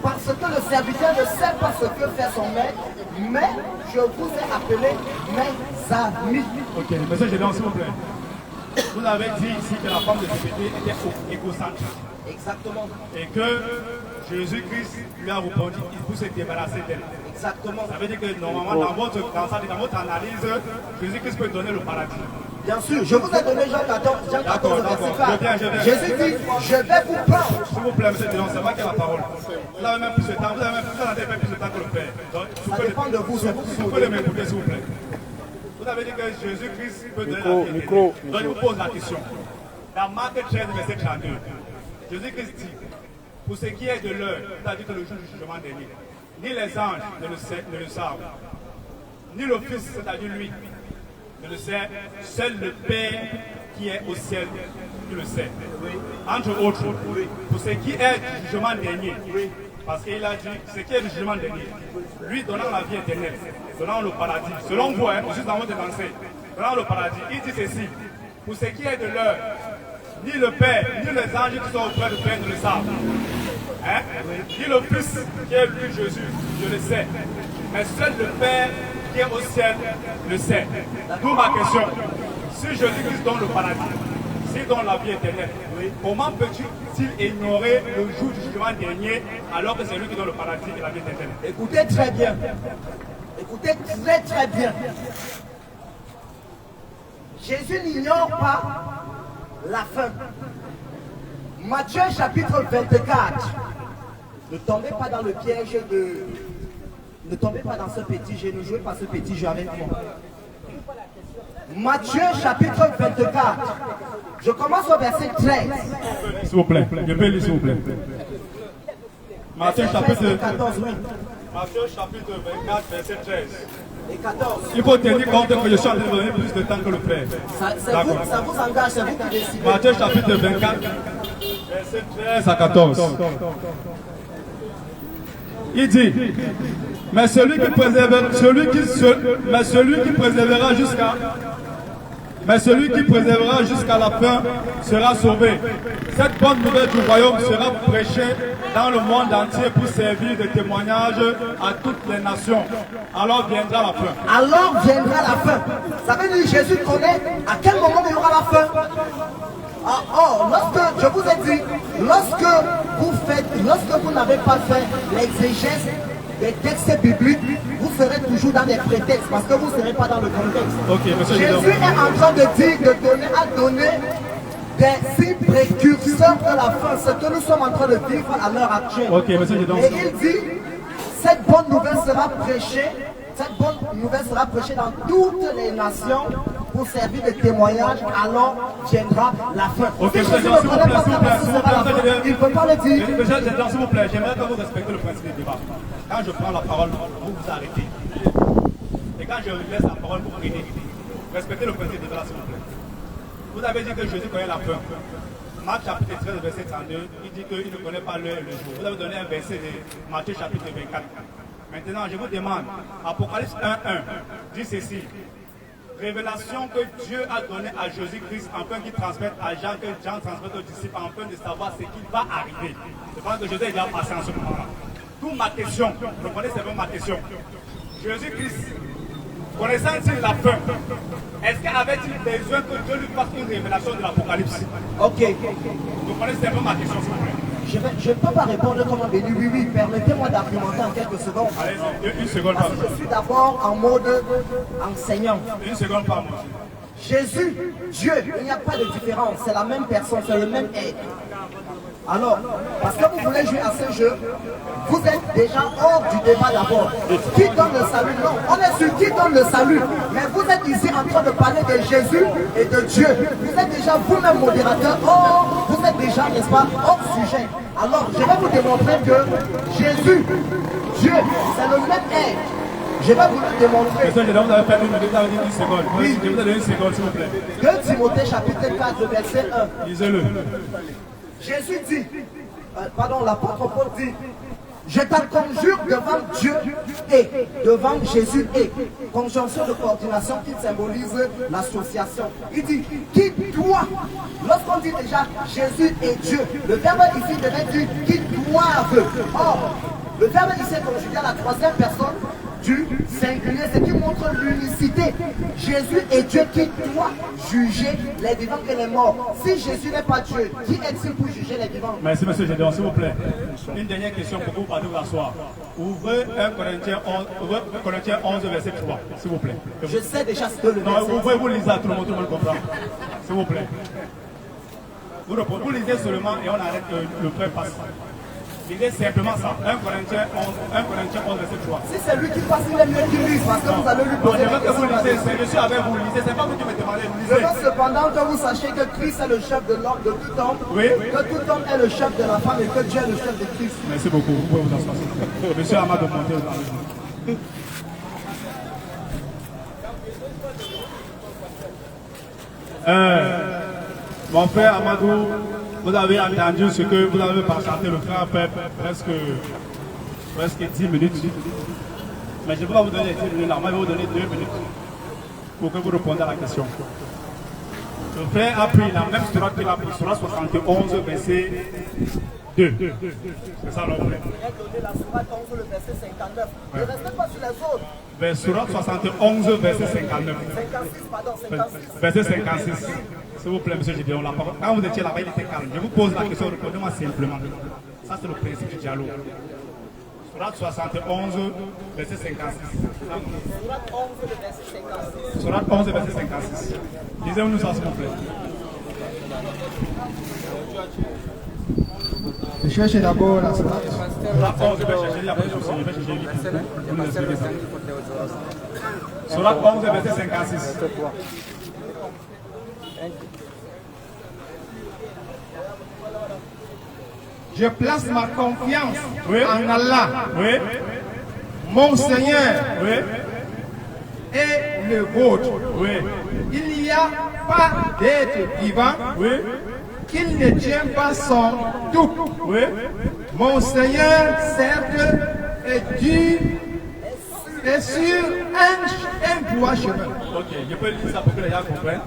parce que le serviteur ne sait pas ce que fait son maître, mais je vous ai appelé mes amis. Ok, monsieur Gédéon, s'il vous plaît. Vous avez dit ici que la femme de Zébédée était égocentrique. Exactement. Et que Jésus-Christ lui a répondu, il faut se débarrasser d'elle. Exactement. Ça veut dire que normalement, dans votre analyse, Jésus-Christ peut donner le paradis. Bien sûr, je vous ai donné Jean 14, verset 4. Jésus dit, je vais vous prendre. S'il vous plaît, monsieur Dillon, c'est moi qui ai la parole. Vous avez même plus de temps, vous avez même plus de temps que le Père. Donc, Ça dépend de vous, c'est vous qui vous pouvez m'écouter, s'il vous plaît. Vous avez dit que Jésus-Christ peut donner la vie éternelle. Donc, je vous pose la question. Dans Marc 13, verset 32, Jésus-Christ dit, pour ce qui est de l'heure, c'est-à-dire que le jour du jugement dernier, ni les anges ne le savent, ni le Fils, c'est-à-dire lui, ne le sait, seul le Père qui est au ciel qui le sait. Entre autres, pour ce qui est du jugement dernier, parce qu'il a dit, ce qui est du jugement dernier, lui donnant la vie éternelle, donnant le paradis, selon vous, juste dans votre pensée, donnant le paradis, il dit ceci, pour ce qui est de l'heure, ni le Père, ni les anges qui sont auprès du Père ne le savent. Ni le Fils qui est lui, Jésus, je le sais. Mais seul le Père qui est au ciel le sait. D'où ma question. Si Jésus-Christ donne le paradis, s'il donne la vie éternelle, comment peut-il ignorer le jour du jugement dernier alors que c'est lui qui donne le paradis et la vie éternelle? Écoutez très bien. Écoutez très très bien. Jésus n'ignore pas la fin. Matthieu chapitre 24. Ne tombez pas dans le piège de... Ne tombez pas dans ce petit jeu, ne jouez pas ce petit jeu avec moi. Matthieu chapitre 24. Je commence au verset 13. S'il vous plaît, je vais lire s'il vous plaît. Matthieu chapitre 14, oui. Matthieu chapitre 24, verset 13. Et 14. Il faut tenir compte que je suis en train de donner plus de temps que le Père. Ça vous engage, c'est vous qui décidez. Matthieu chapitre 24, verset 13 à 14. Il dit, mais celui qui préservera jusqu'à la fin sera sauvé. Cette bonne nouvelle du royaume sera prêchée dans le monde entier pour servir de témoignage à toutes les nations. Alors viendra la fin. Alors viendra la fin. Ça veut dire que Jésus connaît à quel moment il y aura la fin. Lorsque, je vous ai dit, lorsque vous n'avez pas fait l'exégèse des textes bibliques, vous serez toujours dans des prétextes parce que vous ne serez pas dans le contexte. Okay, Jésus est en train de dire, à donner des signes précurseurs de la fin, ce que nous sommes en train de vivre à l'heure actuelle. Okay, et il dit, cette bonne nouvelle sera prêchée dans toutes les nations pour servir de témoignage, alors viendra la fin. Okay, si Jésus ne connaît pas ça, il ne peut pas le dire. S'il vous plaît, j'aimerais que vous respectez le principe du débat. Quand je prends la parole, vous vous arrêtez. Et quand je laisse la parole, vous prenez. Respectez le principe du débat, s'il vous plaît. Vous avez dit que Jésus connaît la fin. Marc chapitre 13, verset 32, il dit qu'il ne connaît pas l'heure et le jour. Vous avez donné un verset de Matthieu chapitre 24. Maintenant, je vous demande, Apocalypse 1.1 dit ceci. Révélation que Dieu a donnée à Jésus-Christ afin qu'il transmette à Jean, que Jean transmette aux disciples afin de savoir ce qui va arriver. Je pense que Jésus est déjà passé en ce moment-là. D'où ma question, reprenez simplement ma question. Jésus-Christ, connaissant-il la fin, est-ce qu'avait-il besoin que Dieu lui fasse une révélation de l'Apocalypse? Ok. Reprenez simplement ma question, s'il vous plaît. Je ne peux pas répondre comme un béni. Oui, permettez-moi d'argumenter en quelques secondes. Allez, une seconde par Je suis d'abord en mode enseignant. Une seconde par moi. Jésus, Dieu, il n'y a pas de différence. C'est la même personne, c'est le même être. Alors, parce que vous voulez jouer à ce jeu, vous êtes déjà hors du débat d'abord. Qui donne le salut? Non, on est sur qui donne le salut. Mais vous êtes ici en train de parler de Jésus et de Dieu. Vous êtes déjà vous-même modérateur. Vous êtes déjà, n'est-ce pas, hors sujet. Alors, je vais vous démontrer que Jésus, Dieu, c'est le même être. Je vais vous le démontrer. Monsieur, vous avez fait une seconde. Oui, je vous ai donné une seconde, s'il vous plaît. 2 Timothée chapitre 4, verset 1. Lisez-le. Jésus dit, l'apôtre Paul dit, je t'en conjure devant Dieu et devant Jésus et. Conjonction de coordination qui symbolise l'association. Il dit, qui doit, lorsqu'on dit déjà Jésus et Dieu, le verbe ici devait dire qui doivent. Or, le verbe ici est conjugué à la troisième personne du singulier, ce qui montre montre l'unicité. Jésus est Dieu qui doit juger les vivants et les morts. Si Jésus n'est pas Dieu, qui est-il pour juger les vivants? Merci, monsieur Gédéon, s'il vous plaît. Une dernière question pour que vous partez vous asseoir. Ouvrez 1 Corinthiens 11, verset 3, s'il vous plaît. Je sais déjà ce que le Non, verset. ouvrez, vous lisez à tout le monde comprend. S'il vous plaît. Vous lisez seulement et on arrête le frère passe. Lisez simplement ça. 1 Corinthiens 11, verset 3. Si c'est lui qui passe, il est mieux qu'il lise parce que vous allez lui poser Je veux la que vous question. lisez, je suis avec vous, lisez, c'est pas vous qui me demandez, vous Je lisez. veux cependant que vous sachiez que Christ est le chef de l'homme, de tout homme, Oui. que tout homme est le chef de la femme et que Dieu est le chef de Christ. Merci beaucoup, vous pouvez vous asseoir. Monsieur Amad de monter au temps. Mon frère Amadou, vous avez entendu ce que vous avez pas chanté, le frère fait presque 10 minutes. Mais je ne vais pas vous donner 10 minutes, normalement je vais vous donner 2 minutes pour que vous répondiez à la question. Le frère a pris la même surat qu'il a pris, surat 71, verset 2. C'est ça, l'homme. Il a donné la sourate 11, le verset 59. Ne restez pas sur les autres. Surat 71, verset 59. 56, pardon, 56. Verset 56. S'il vous plaît, monsieur Gédéon, la parole. Quand vous étiez là-bas, il était calme. Je vous pose la question, répondez-moi simplement. Ça, c'est le principe du dialogue. Surat 71, verset 56. Sourate 11, le verset 56. Surat 11, verset 56. Lisez-nous ça, s'il vous plaît. Je cherche d'abord la sourate. Surat 11, je vais chercher après, je vais chercher vite. Vous nous expliquez ça. Surat 11, verset 56. Je place ma confiance Oui. en Allah, Oui, mon Seigneur oui, et le vôtre. oui, Il n'y a pas d'être vivant oui, qu'il ne tient pas son tout. oui. Mon Seigneur, certes, est dur et sur un droit chemin. Ok, je peux lire ça pour que les gens comprennent.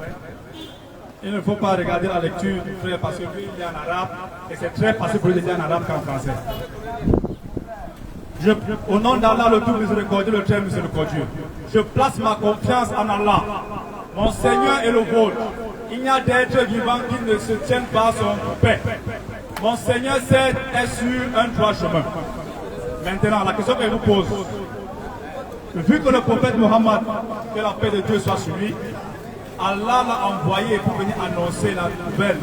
Il ne faut pas regarder la lecture du frère parce que lui il est en arabe et c'est très facile pour lui de dire en arabe qu'en français. Au nom d'Allah, le tout miséricordieux, le très miséricordieux, je place ma confiance en Allah, mon Seigneur et le vôtre. Il n'y a d'être vivant qui ne se tienne pas à son paix. Mon Seigneur est sur un droit chemin. Maintenant, la question que je vous pose, vu que le prophète Mohammed, que la paix de Dieu soit sur lui, Allah l'a envoyé pour venir annoncer la nouvelle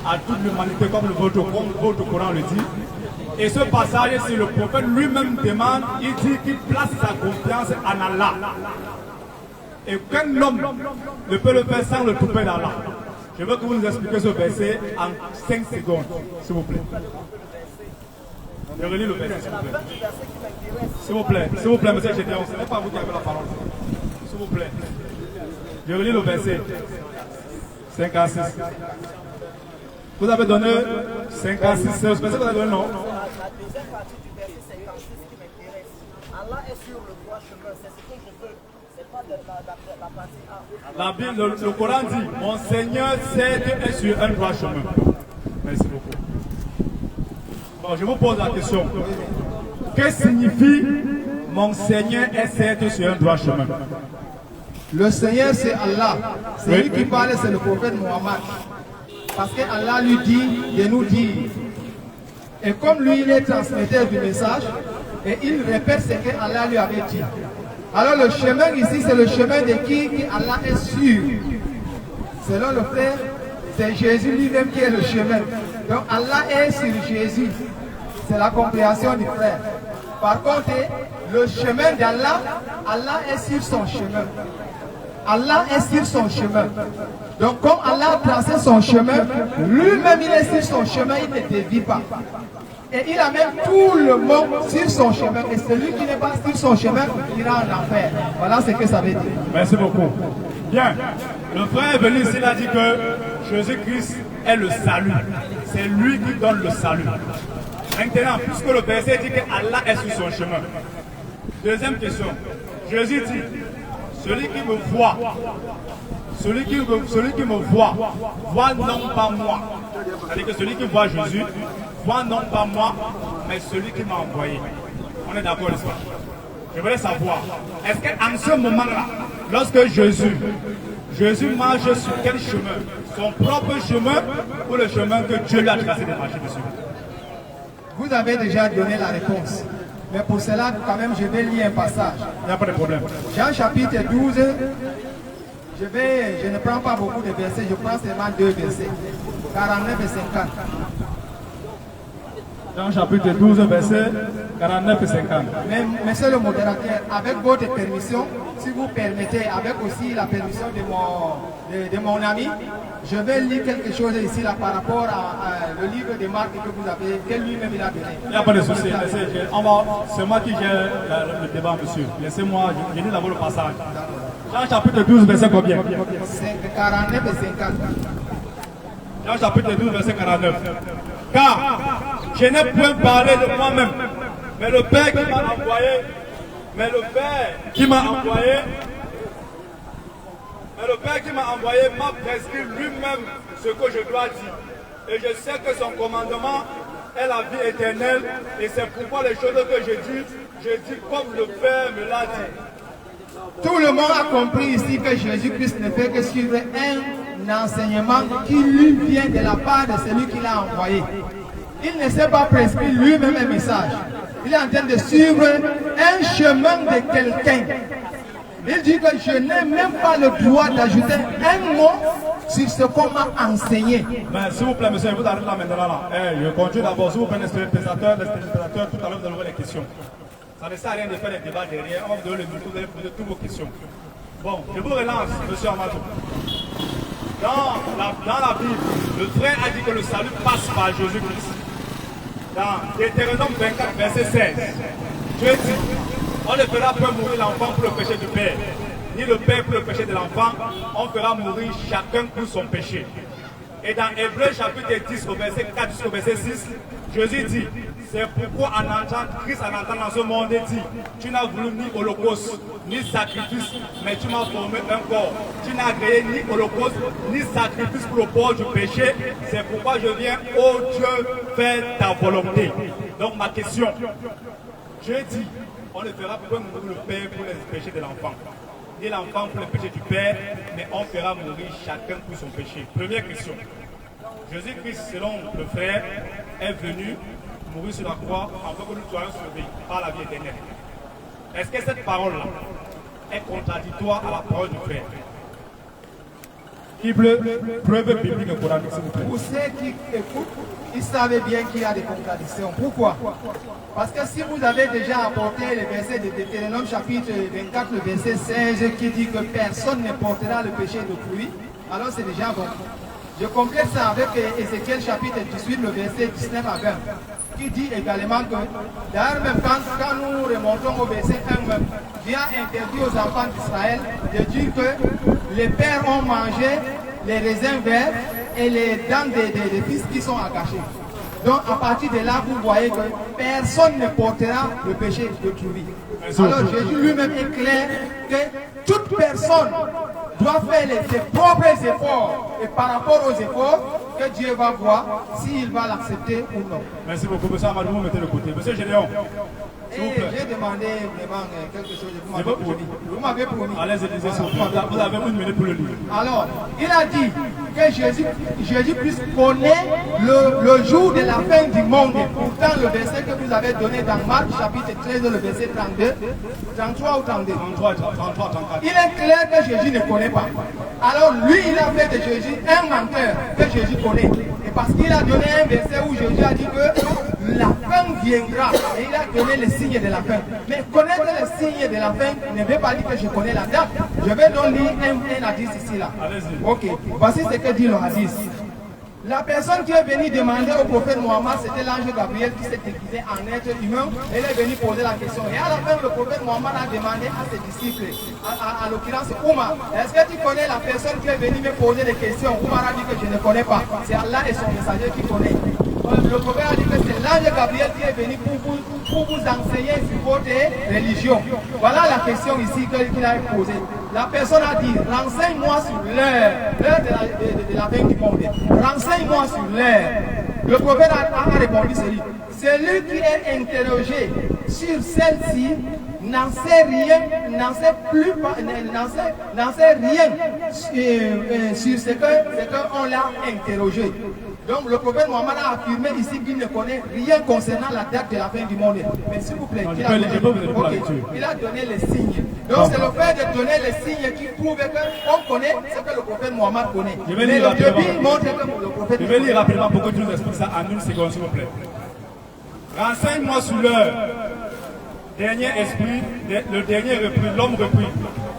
à toute l'humanité comme votre Coran le dit. Et ce passage, si le prophète lui-même demande, il dit qu'il place sa confiance en Allah. Et qu'un homme ne peut le faire sans le toupet d'Allah. Je veux que vous nous expliquiez ce verset en 5 secondes, s'il vous plaît. Je relis le verset, s'il vous plaît. S'il vous plaît, monsieur Gédéon, ce n'est pas vous qui avez la parole. S'il vous plaît. Je relis le verset 56. Vous avez donné 56, c'est le verset que vous avez donné, non? La deuxième partie du verset 56 qui m'intéresse. Allah est sur le droit chemin, c'est ce que je veux. C'est pas la partie A. La Bible, le Coran dit, mon Seigneur est sur un droit chemin. Merci beaucoup. Bon, je vous pose la question. Que signifie mon Seigneur est sur un droit chemin? Le Seigneur, c'est Allah. Celui Oui, qui parle, c'est le prophète Mohammed. Parce que Allah lui dit de nous dire. Et comme lui, il est transmetteur du message, et il répète ce que Allah lui avait dit. Alors le chemin ici, c'est le chemin de qui Allah est sûr. Selon le frère, c'est Jésus lui-même qui est le chemin. Donc Allah est sur Jésus. C'est la compréhension du frère. Par contre, le chemin d'Allah, Allah est sur son chemin. Allah est sur son chemin. Donc comme Allah a tracé son chemin, lui-même il est sur son chemin, il ne dévie pas. Et il amène tout le monde sur son chemin. Et celui qui n'est pas sur son chemin, il ira en enfer. Voilà ce que ça veut dire. Merci beaucoup. Bien. Le frère est venu ici, il a dit que Jésus-Christ est le salut. C'est lui qui donne le salut. Maintenant, puisque le verset dit que Allah est sur son chemin. Deuxième question. Jésus dit, celui qui me voit, voit non pas moi. C'est-à-dire que celui qui voit Jésus, voit non pas moi, mais celui qui m'a envoyé. On est d'accord, n'est-ce pas? Je voudrais savoir, est-ce qu'en ce moment-là, lorsque Jésus marche sur quel chemin? Son propre chemin ou le chemin que Dieu lui a tracé de marcher dessus? Vous avez déjà donné la réponse. Mais pour cela, quand même, je vais lire un passage. Il n'y a pas de problème. Jean chapitre 12, je ne prends pas beaucoup de versets, je prends seulement 2 versets. 49 et 50. Jean chapitre 12, verset 49 et 50. Mais, monsieur le modérateur, avec votre permission, si vous permettez, avec aussi la permission de mon ami, je vais lire quelque chose ici là, par rapport à le livre de Marc que vous avez, que lui-même il a donné. Il n'y a pas de souci. C'est moi qui gère le débat, monsieur. Laissez-moi, je lis d'abord le passage. Jean chapitre 12, verset combien? 49 et 50. Jean chapitre 12, verset 49. Car je n'ai point parlé de moi-même, mais le Père qui m'a envoyé, m'a prescrit lui-même ce que je dois dire. Et je sais que son commandement est la vie éternelle, et c'est pourquoi les choses que je dis comme le Père me l'a dit. Tout le monde a compris ici que Jésus-Christ ne fait que suivre un enseignement qui lui vient de la part de celui qui l'a envoyé. Il ne s'est pas prescrit lui-même un message. Il est en train de suivre un chemin de quelqu'un. Il dit que je n'ai même pas le droit d'ajouter un mot sur ce qu'on m'a enseigné. Mais s'il vous plaît, monsieur, vous arrêtez là maintenant. Là. Je continue d'abord. S'il vous plaît, les téléspectateurs, tout à l'heure, vous allez voir les questions. Ça ne sert à rien de faire des débats derrière. On va vous donner le micro, vous allez poser toutes vos questions. Bon, je vous relance, monsieur Amadou. Dans la Bible, le frère a dit que le salut passe par Jésus-Christ. Dans Deutéronome 24, verset 16, Dieu dit, on ne fera pas mourir l'enfant pour le péché du père, ni le père pour le péché de l'enfant, on fera mourir chacun pour son péché. Et dans Hébreux chapitre 10, au verset 4 jusqu'au verset 6, Jésus dit, c'est pourquoi Christ en entrant dans ce monde dit, tu n'as voulu ni holocauste, ni sacrifice, mais tu m'as formé un corps. Tu n'as créé ni holocauste, ni sacrifice pour le port du péché. C'est pourquoi je viens, ô Dieu, faire ta volonté. Donc ma question, Dieu dit, on ne fera pas mourir le père pour les péchés de l'enfant, ni l'enfant pour les péchés du père, mais on fera mourir chacun pour son péché. Première question. Jésus-Christ, selon le frère, est venu mourir sur la croix afin que nous soyons sauvés par la vie éternelle. Est-ce que cette parole-là est contradictoire à la parole du frère? Preuve biblique et coranique, s'il vous plaît. Pour ceux qui écoutent, ils savent bien qu'il y a des contradictions. Pourquoi? Parce que si vous avez déjà apporté le verset de Deutéronome chapitre 24, le verset 16, qui dit que personne ne portera le péché d'autrui, alors c'est déjà bon. Je complète ça avec Ézéchiel chapitre 18, le verset 19 à 20, qui dit également que, d'ailleurs même quand nous remontons au verset 1 même, Dieu a interdit aux enfants d'Israël de dire que les pères ont mangé les raisins verts et les dents des fils qui sont agachés. Donc à partir de là, vous voyez que personne ne portera le péché d'autrui. Alors Jésus lui-même est clair que toute personne doit faire ses propres efforts. Et par rapport aux efforts, que Dieu va voir s'il va l'accepter ou non. Merci beaucoup, monsieur Amadou, vous mettez de côté. Monsieur Gédéon, s'il vous plaît. J'ai demandé vraiment quelque chose, vous m'avez promis. Vous m'avez promis. Allez-y, lisez, s'il vous plaît. Vous avez une minute pour le lire. Alors, il a dit que Jésus-Christ connaît le jour de la fin du monde. Pourtant, le verset que vous avez donné dans Marc, chapitre 13, le verset 32, 33 ou 32. 33, 34. Il est clair que Jésus ne connaît pas. Alors, lui, il a fait de Jésus un menteur que Jésus connaît. Et parce qu'il a donné un verset où Jésus a dit que la fin viendra. Et il a donné les signes de la fin. Mais connaître les signes de la fin ne veut pas dire que je connais la date. Je vais donc lire un hadith ici là. Ok, voici ce que dit le hadith. La personne qui est venue demander au prophète Mohammed, c'était l'ange Gabriel qui s'est déguisé en être humain. Elle est venue poser la question. Et à la fin, le prophète Mohammed a demandé à ses disciples, à l'occurrence Oumar, est-ce que tu connais la personne qui est venue me poser des questions? Oumar a dit que je ne connais pas. C'est Allah et son messager qui connaît. Le prophète a dit que c'est l'ange Gabriel qui est venu pour vous enseigner sur votre religion. Voilà la question ici qu'il a posée. La personne a dit, renseigne-moi sur l'heure de la fin du monde. Renseigne-moi sur l'heure. Le prophète a répondu ceci. Celui qui est interrogé sur celle-ci n'en sait rien, n'en sait plus, n'en sait rien sur ce qu'on l'a interrogé. Donc le prophète Mohammed a affirmé ici qu'il ne connaît rien concernant la date de la fin du monde. Mais s'il vous plaît, il a donné les signes. Donc c'est le fait de donner les signes qui prouve qu'on connaît ce que le prophète Mohammed connaît. Je vais lire rapidement pour que tu nous expliques ça en une seconde, s'il vous plaît. Renseigne-moi sur leur dernier esprit, le dernier repris, l'homme repris.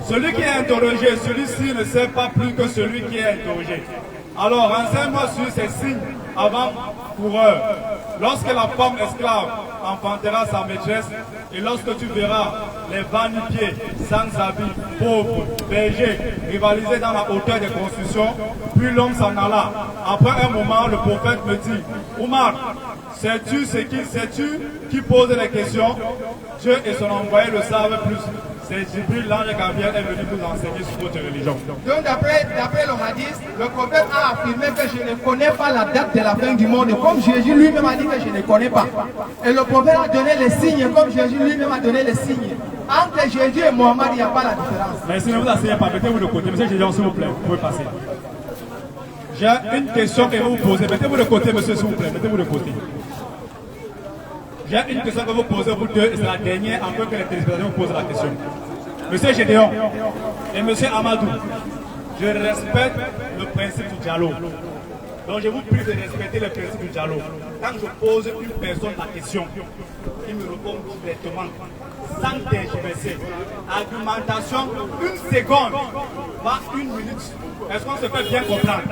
Celui qui est interrogé, celui-ci ne sait pas plus que celui qui est interrogé. Alors, renseigne-moi sur ces signes avant-coureurs. Lorsque la femme esclave enfantera sa maîtresse, et lorsque tu verras les va-nu-pieds, sans habit, pauvres, bergers, rivaliser dans la hauteur des constructions, puis l'homme s'en alla. Après un moment, le prophète me dit, Omar, sais-tu qui pose les questions? Dieu et son envoyé le savent plus. C'est Jibril, l'ange Gabriel est venu nous enseigner sur votre religion. Donc d'après le hadith, le prophète a affirmé que je ne connais pas la date de la fin du monde, comme Jésus lui-même a dit que je ne connais pas. Et le prophète a donné les signes, comme Jésus lui-même a donné les signes. Entre Jésus et Mohammed, il n'y a pas la différence. Mais si ne vous asseyez pas, mettez-vous de côté. Monsieur Gédéon, s'il vous plaît, vous pouvez passer. J'ai une question que vous posez. Mettez-vous de côté, monsieur, s'il vous plaît. Mettez-vous de côté. J'ai une question que vous posez, vous deux, et c'est la dernière, en que les téléspectateurs vous posent la question. Monsieur Gédéon et monsieur Amadou, je respecte le principe du dialogue. Donc je vous prie de respecter le principe du dialogue. Quand je pose une personne la question, il me répond directement, sans tergiverser. Argumentation, une seconde, pas une minute. Est-ce qu'on se fait bien comprendre?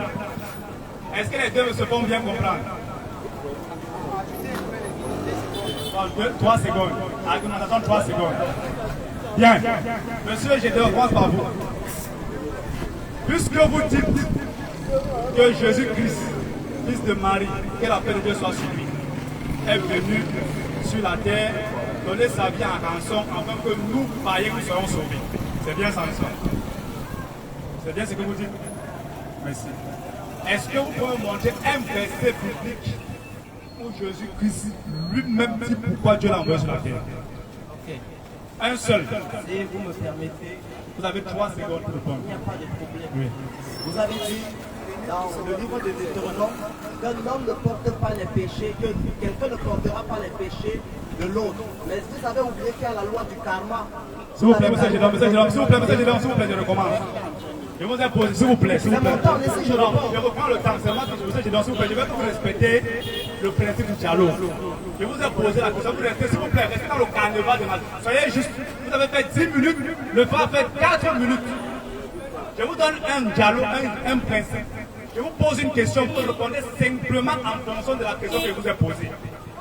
Est-ce que les deux se font bien comprendre? 3 secondes. Argumentation, 3 secondes. Bien. Monsieur Gédéon, commence par vous. Puisque vous dites que Jésus-Christ, fils de Marie, que la paix de Dieu soit sur lui, est venu sur la terre donner sa vie en rançon afin que nous, païens, nous soyons sauvés. C'est bien ça, monsieur? C'est bien ce que vous dites? Merci. Est-ce que vous pouvez me montrer un verset biblique où Jésus-Christ lui-même dit pourquoi Dieu l'a envoyé sur la terre? Okay. Un seul. Si vous me permettez, vous avez 3 secondes pour répondre. Il n'y a pas de problème. Oui. Vous avez dit dans le livre de Deutéronome qu'un homme ne porte pas les péchés, que quelqu'un ne portera pas les péchés de l'autre. Mais vous avez oublié qu'il y a la loi du karma. S'il vous plaît, monsieur Gédéon, s'il vous plaît, je recommence. Je vous ai posé, s'il vous plaît, s'il vous plaît. Je reprends le temps, c'est moi qui vous ai dit, s'il vous plaît, je vais vous respecter le principe du dialogue. Je vous ai posé la question, vous restez, s'il vous plaît, restez dans le carnaval de ma vie. Soyez juste, vous avez fait 10 minutes, le frère a fait 4 minutes. Je vous donne un dialogue, un principe. Je vous pose une question, vous répondez simplement en fonction de la question que je vous ai posée.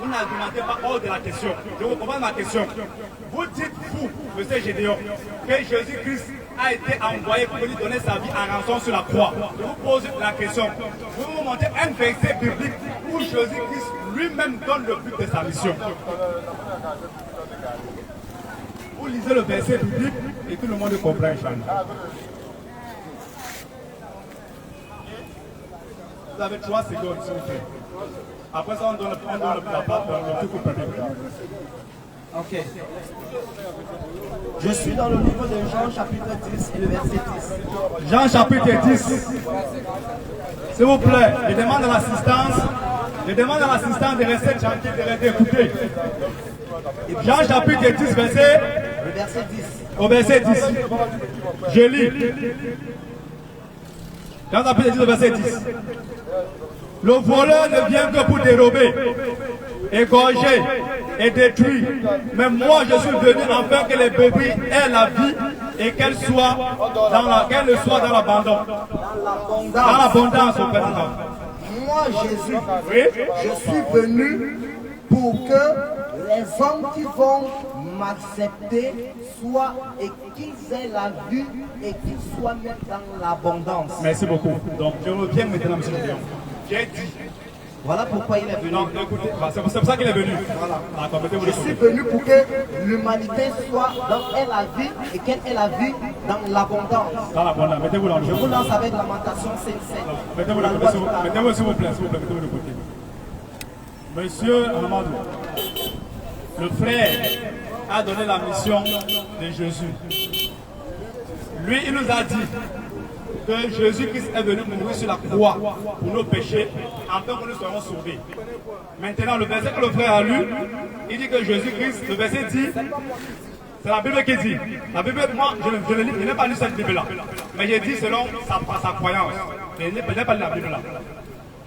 Vous n'argumentez pas hors de la question. Je vous comprends ma question. Vous dites, vous, monsieur Gédéon, que Jésus-Christ a été envoyé pour lui donner sa vie en rançon sur la croix. Je vous pose la question. Vous me montrez un verset biblique où Jésus-Christ lui-même donne le but de sa mission. Vous lisez le verset biblique et tout le monde comprend, Inch'Allah. Vous avez 3 secondes, s'il vous plaît. Après ça, on donne la place le truc au public. Ok. Je suis dans le livre de Jean chapitre 10 et le verset 10. Jean chapitre 10. S'il vous plaît, je demande à l'assistance. Je demande à l'assistance de rester tranquille, de rester écouté. Jean chapitre 10, verset. Le verset 10. Au verset 10. Je lis. Jean chapitre 10, au verset 10. Le voleur ne vient que pour dérober, égorger et détruire. Mais moi je suis venu afin que les brebis aient la vie et qu'elles soient dans l'abondance. Dans l'abondance au présent. Moi Jésus, oui? Je suis venu pour que les hommes qui vont m'accepter soient et qu'ils aient la vie et qu'ils soient même dans l'abondance. Merci beaucoup. Donc je reviens maintenant, monsieur Gédéon. J'ai dit. Voilà pourquoi il est venu. Non, écoutez, c'est pour ça qu'il est venu. Voilà. Je suis venu pour que l'humanité soit ait la vie et qu'elle ait la vie dans l'abondance. Dans l'abondance, mettez-vous dans le jeu. Je vous lance avec Lamentation 5:7. Mettez-vous de côté, mettez-vous s'il vous plaît, mettez-vous de côté. Monsieur Amadou, le frère a donné la mission de Jésus. Lui, il nous a dit que Jésus-Christ est venu mourir sur la croix pour nos péchés, afin que nous soyons sauvés. Maintenant, le verset que le frère a lu, il dit que Jésus-Christ, le verset dit, c'est la Bible qui dit. La Bible, moi, je n'ai pas lu cette Bible-là, mais j'ai dit selon sa croyance. Je n'ai pas lu la Bible-là.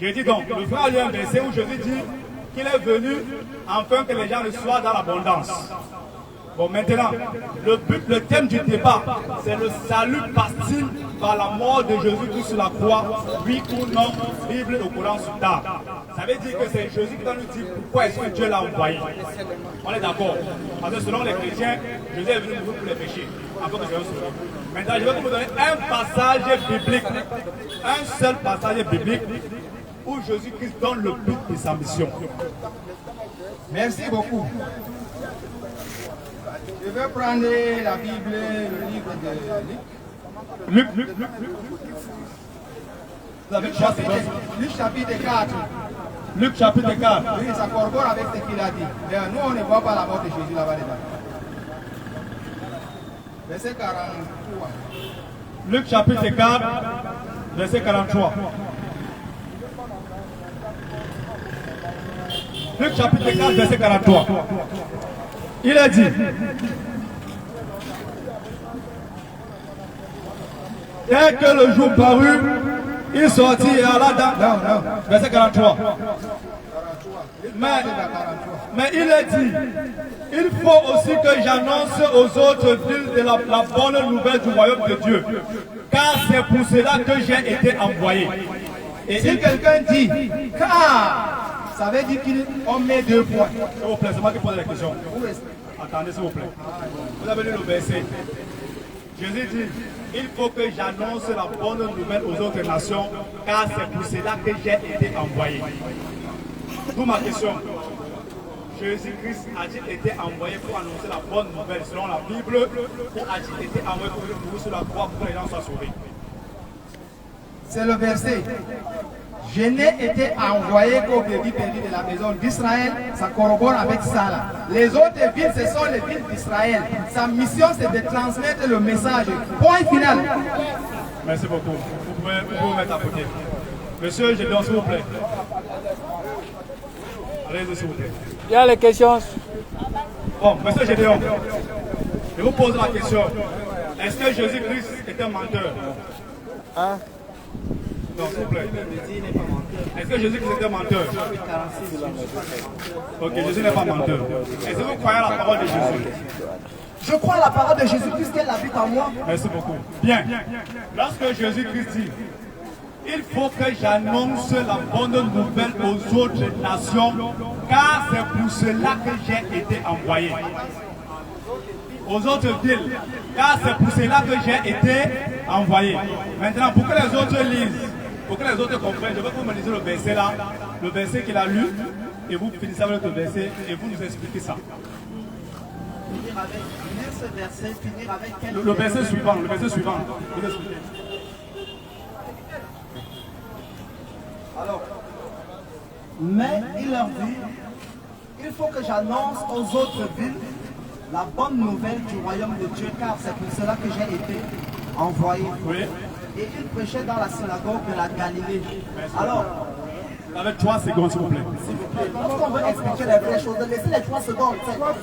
J'ai dit donc, le frère a lu un verset où Jésus dit qu'il est venu afin que les gens soient dans l'abondance. Bon, maintenant, le thème du débat, c'est le salut passe-t-il par la mort de Jésus-Christ sur la croix, oui ou non, Bible au Coran sur table. Ça veut dire que c'est Jésus qui va nous dire pourquoi est-ce que Dieu l'a envoyé. On est d'accord. Parce que selon les chrétiens, Jésus est venu mourir pour les péchés. Maintenant, je vais vous donner un passage biblique, un seul passage biblique, où Jésus-Christ donne le but de sa mission. Merci beaucoup. Je vais prendre la Bible, le livre de Luc. Luc chapitre 4. Luc chapitre 4. Oui, ça corrobore avec ce qu'il a dit. Mais nous, on ne voit pas la mort de Jésus là-bas dedans. Verset 43. Luc chapitre 4, verset 43. Luc chapitre 4, verset 43. Il a dit, dès que le jour parut, il sortit et alla dans... Verset 43. Mais il a dit, il faut aussi que j'annonce aux autres villes de la bonne nouvelle du royaume de Dieu, car c'est pour cela que j'ai été envoyé. Et si quelqu'un dit, car, ça veut dire qu'on met 2 points. S'il vous plaît, c'est moi qui pose la question. Attendez, s'il vous plaît. Vous avez lu le verset. Jésus dit, il faut que j'annonce la bonne nouvelle aux autres nations, car c'est pour cela que j'ai été envoyé. D'où ma question. Jésus-Christ a-t-il été envoyé pour annoncer la bonne nouvelle selon la Bible, ou a-t-il été envoyé pour mourir sur la croix pour que les gens soient sauvés? C'est le verset. Je n'ai été envoyé qu'aux brebis perdus de la maison d'Israël. Ça corrobore avec ça là. Les autres villes, ce sont les villes d'Israël. Sa mission, c'est de transmettre le message. Point final. Merci beaucoup. Vous pouvez vous mettre à côté. Monsieur, je donne s'il vous plaît. Allez-y s'il vous plaît. Il y a les questions. Bon, monsieur Gédéon, je vous pose la question. Est-ce que Jésus-Christ est un menteur? Hein? Non, s'il vous plaît. Est-ce que Jésus-Christ est un menteur? Ok, Jésus n'est pas menteur. Est-ce que vous croyez à la parole de Jésus? Je crois à la parole de Jésus puisqu'elle habite en moi. Merci beaucoup. Bien. Lorsque Jésus-Christ dit, il faut que j'annonce la bonne nouvelle aux autres nations, car c'est pour cela que j'ai été envoyé. Aux autres villes, car c'est pour cela que j'ai été envoyé. Maintenant, pour que les autres lisent, pour que les autres comprennent, je veux que vous me lisez le verset là, le verset qu'il a lu, et vous finissez avec le verset, et vous nous expliquez ça. Le verset suivant, le verset suivant. Alors, mais il leur dit, il faut que j'annonce aux autres villes la bonne nouvelle du royaume de Dieu, car c'est pour cela que j'ai été envoyé. Oui. Et il prêchait dans la synagogue de la Galilée. Alors, avec 3 secondes, s'il vous plaît. lorsqu'on veut expliquer les vraies choses, laissez les 3 secondes.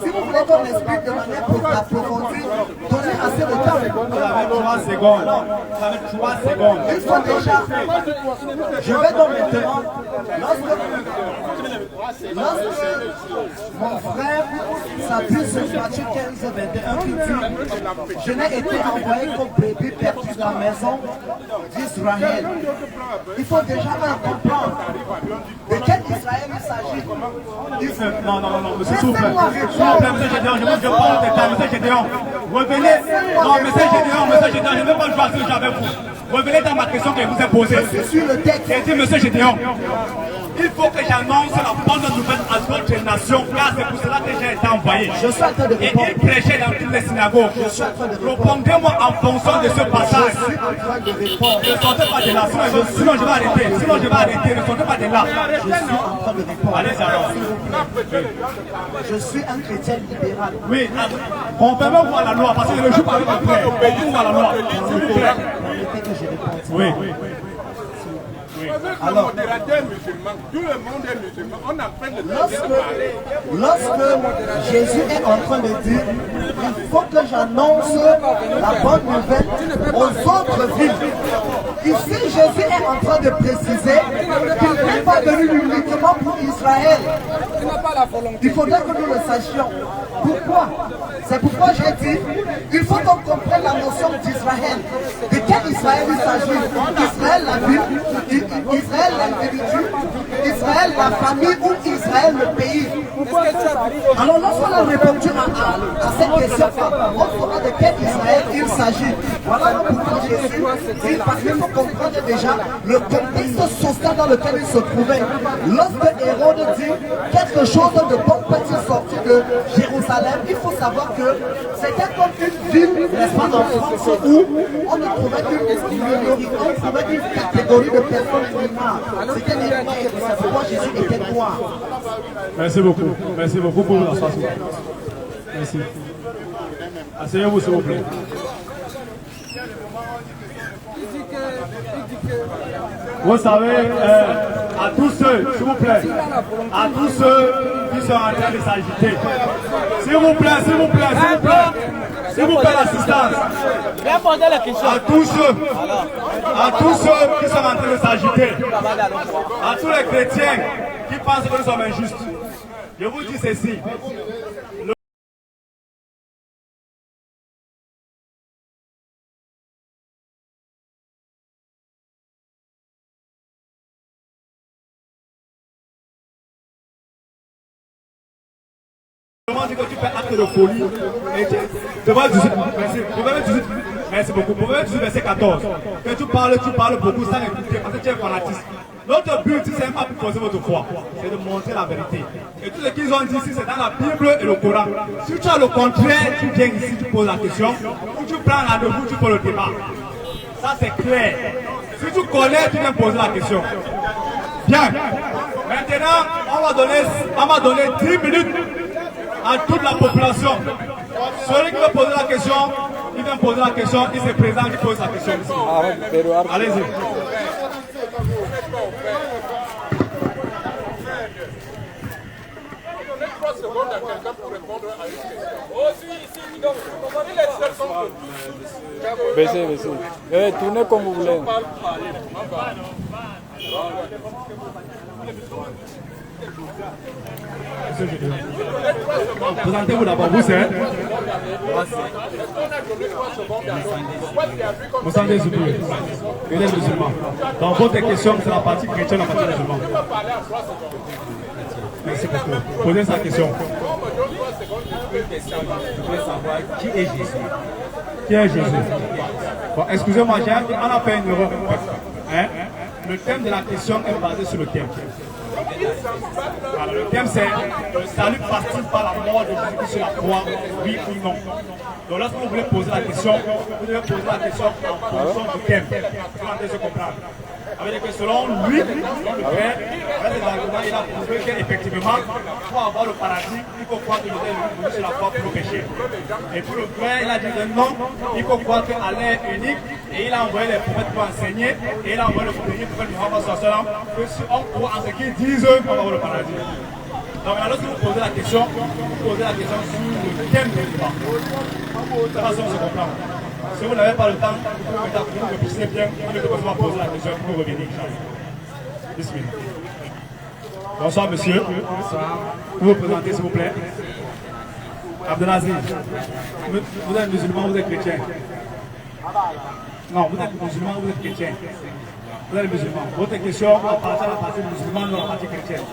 Si vous voulez qu'on explique de manière approfondie, donnez assez de temps. Vous avez 3 secondes. Vous avez 3 secondes. Il faut déjà. Je vais donc maintenant, lorsque mon frère s'appuie sur Matthieu 15, 21 qui dit, je n'ai été envoyé qu'aux brebis perdues de la maison d'Israël. Il faut déjà comprendre de quel Israël il s'agit. Non, monsieur, s'il vous plaît. Monsieur Gédéon, je parle de temps, monsieur Gédéon. Revenez. Non, monsieur Gédéon, je ne veux pas jouer à ce jeu avec vous. Revenez dans ma question que je vous ai posée. Je suis sur le texte. J'ai dit, monsieur Gédéon. il faut que j'annonce la bonne nouvelle à d'autres nations, car c'est pour cela que j'ai été envoyé. Je suis en train de Et répondre. il prêchait dans toutes les synagogues. Je suis en train de répondre. Répondez-moi en fonction de ce passage. Je suis en train de répondre. Ne sortez pas de là, sinon je vais arrêter. Sinon je vais arrêter, ne sortez pas de là. Je suis en train de répondre. Allez, alors. Je suis un chrétien libéral. Oui, on peut même voir la loi, parce que le jour par le frère, on peut voir la loi. S'il vous plaît. Permettez que je réponde. Oui. Alors, tout le monde est musulman. On a fait de lorsque Jésus est en train de dire, il faut que j'annonce la bonne nouvelle aux autres villes. Ici, Jésus est en train de préciser qu'il n'est pas venu uniquement pour Israël. Il faudrait que nous le sachions. Pourquoi? C'est pourquoi j'ai dit, il faut qu'on comprenne la notion d'Israël. De quel Israël il s'agit? Israël la ville, Israël l'individu, Israël la famille ou Israël le pays? Alors lorsqu'on a répondu à cette question, on saura de quel Israël il s'agit. Voilà pourquoi Jésus dit, parce qu'il faut comprendre déjà le contexte social dans lequel il se trouvait. Lorsque Hérode dit quelque chose de bon peut-il sortir de Jérusalem, il faut savoir que c'était comme une ville, n'est-ce pas, en France, où on ne trouvait qu'une minorité, on trouvait une catégorie de personnes noires. C'était les noirs, et c'est pourquoi Jésus était noir. Merci beaucoup pour la façon. Merci. Asseyez-vous s'il vous plaît. Vous savez, à tous ceux, s'il vous plaît, à tous ceux qui sont en train de s'agiter, s'il vous plaît, l'assistance, Viens poser la question. à tous ceux qui sont en train de s'agiter, à tous les chrétiens qui pensent que nous sommes injustes, je vous dis ceci. Comment dire que tu fais acte de folie et merci beaucoup. Proverbe 18, verset 14. Que tu parles beaucoup sans écouter parce que tu es fanatique. Notre but, c'est pas pour poser votre foi, c'est de montrer la vérité. Et tout ce qu'ils ont dit ici, c'est dans la Bible et le Coran. Si tu as le contraire, tu viens ici, tu poses la question, ou tu prends rendez-vous, tu peux le débat. Ça c'est clair. Si tu connais, tu viens poser la question. Bien. Maintenant, on va donner 10 minutes à toute la population. Celui qui veut poser la question, il vient poser la question, il se présente, il pose la question. Allez-y. Baissez. Tournez comme vous voulez. Présentez-vous d'abord, vous c'est vous sentez souple. Vous êtes musulman. Dans votre question, c'est la partie chrétienne, la partie musulmane. Merci beaucoup. Posez sa question. Je veux savoir qui est Jésus. Qui est Jésus? Bon, excusez-moi, on a fait une erreur. Hein? Le thème de la question est basé sur le thème. Alors, le thème c'est le salut passe-t-il par la mort de Jésus sur la croix, oui ou non? Donc lorsque vous voulez poser la question, vous devez poser la question en fonction du thème. Vous allez se comprendre. Avec que selon lui, selon le Père, avec les arguments, il a prouvé qu'effectivement, pour avoir le paradis, il faut croire que Jésus est venu sur la croix pour nos péchés. Et pour le Père, il a dit que non, il faut croire qu'Allah est unique, et il a envoyé les prophètes pour enseigner, et il a envoyé le premier prophète Muhammad sallallahu alayhi wa sallam, que si on croit en ce qu'ils disent, on va avoir le paradis. Donc alors, si vous posez la question, vous posez la question sur le thème du débat. De toute façon, on se comprend. Si vous n'avez pas le temps, vous réfléchissez bien, vous ne devez pas poser la question pour revenir. Bismillah. Bonsoir monsieur. Bonsoir. Vous vous présentez s'il vous plaît. Abdelaziz. Vous êtes musulman, vous êtes chrétien. Non, vous êtes musulman, vous êtes chrétien. Vous êtes musulman. Votre question appartient à la partie musulmane ou à la partie chrétienne.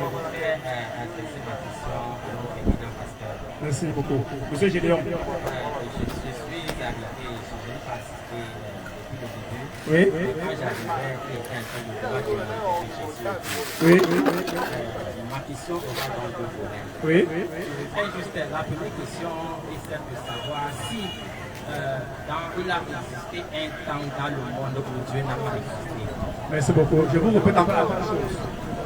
Merci beaucoup. Monsieur Gédéon. Je suis arrivé, je vais participer Oui. Quand j'arrivais, il était en train de voir que Oui. ma question aura dans deux volets. Oui. Je voudrais juste la première question est celle de savoir si il a existé un temps dans le monde où Dieu n'a pas existé. Merci beaucoup. Je vous répète encore la même chose.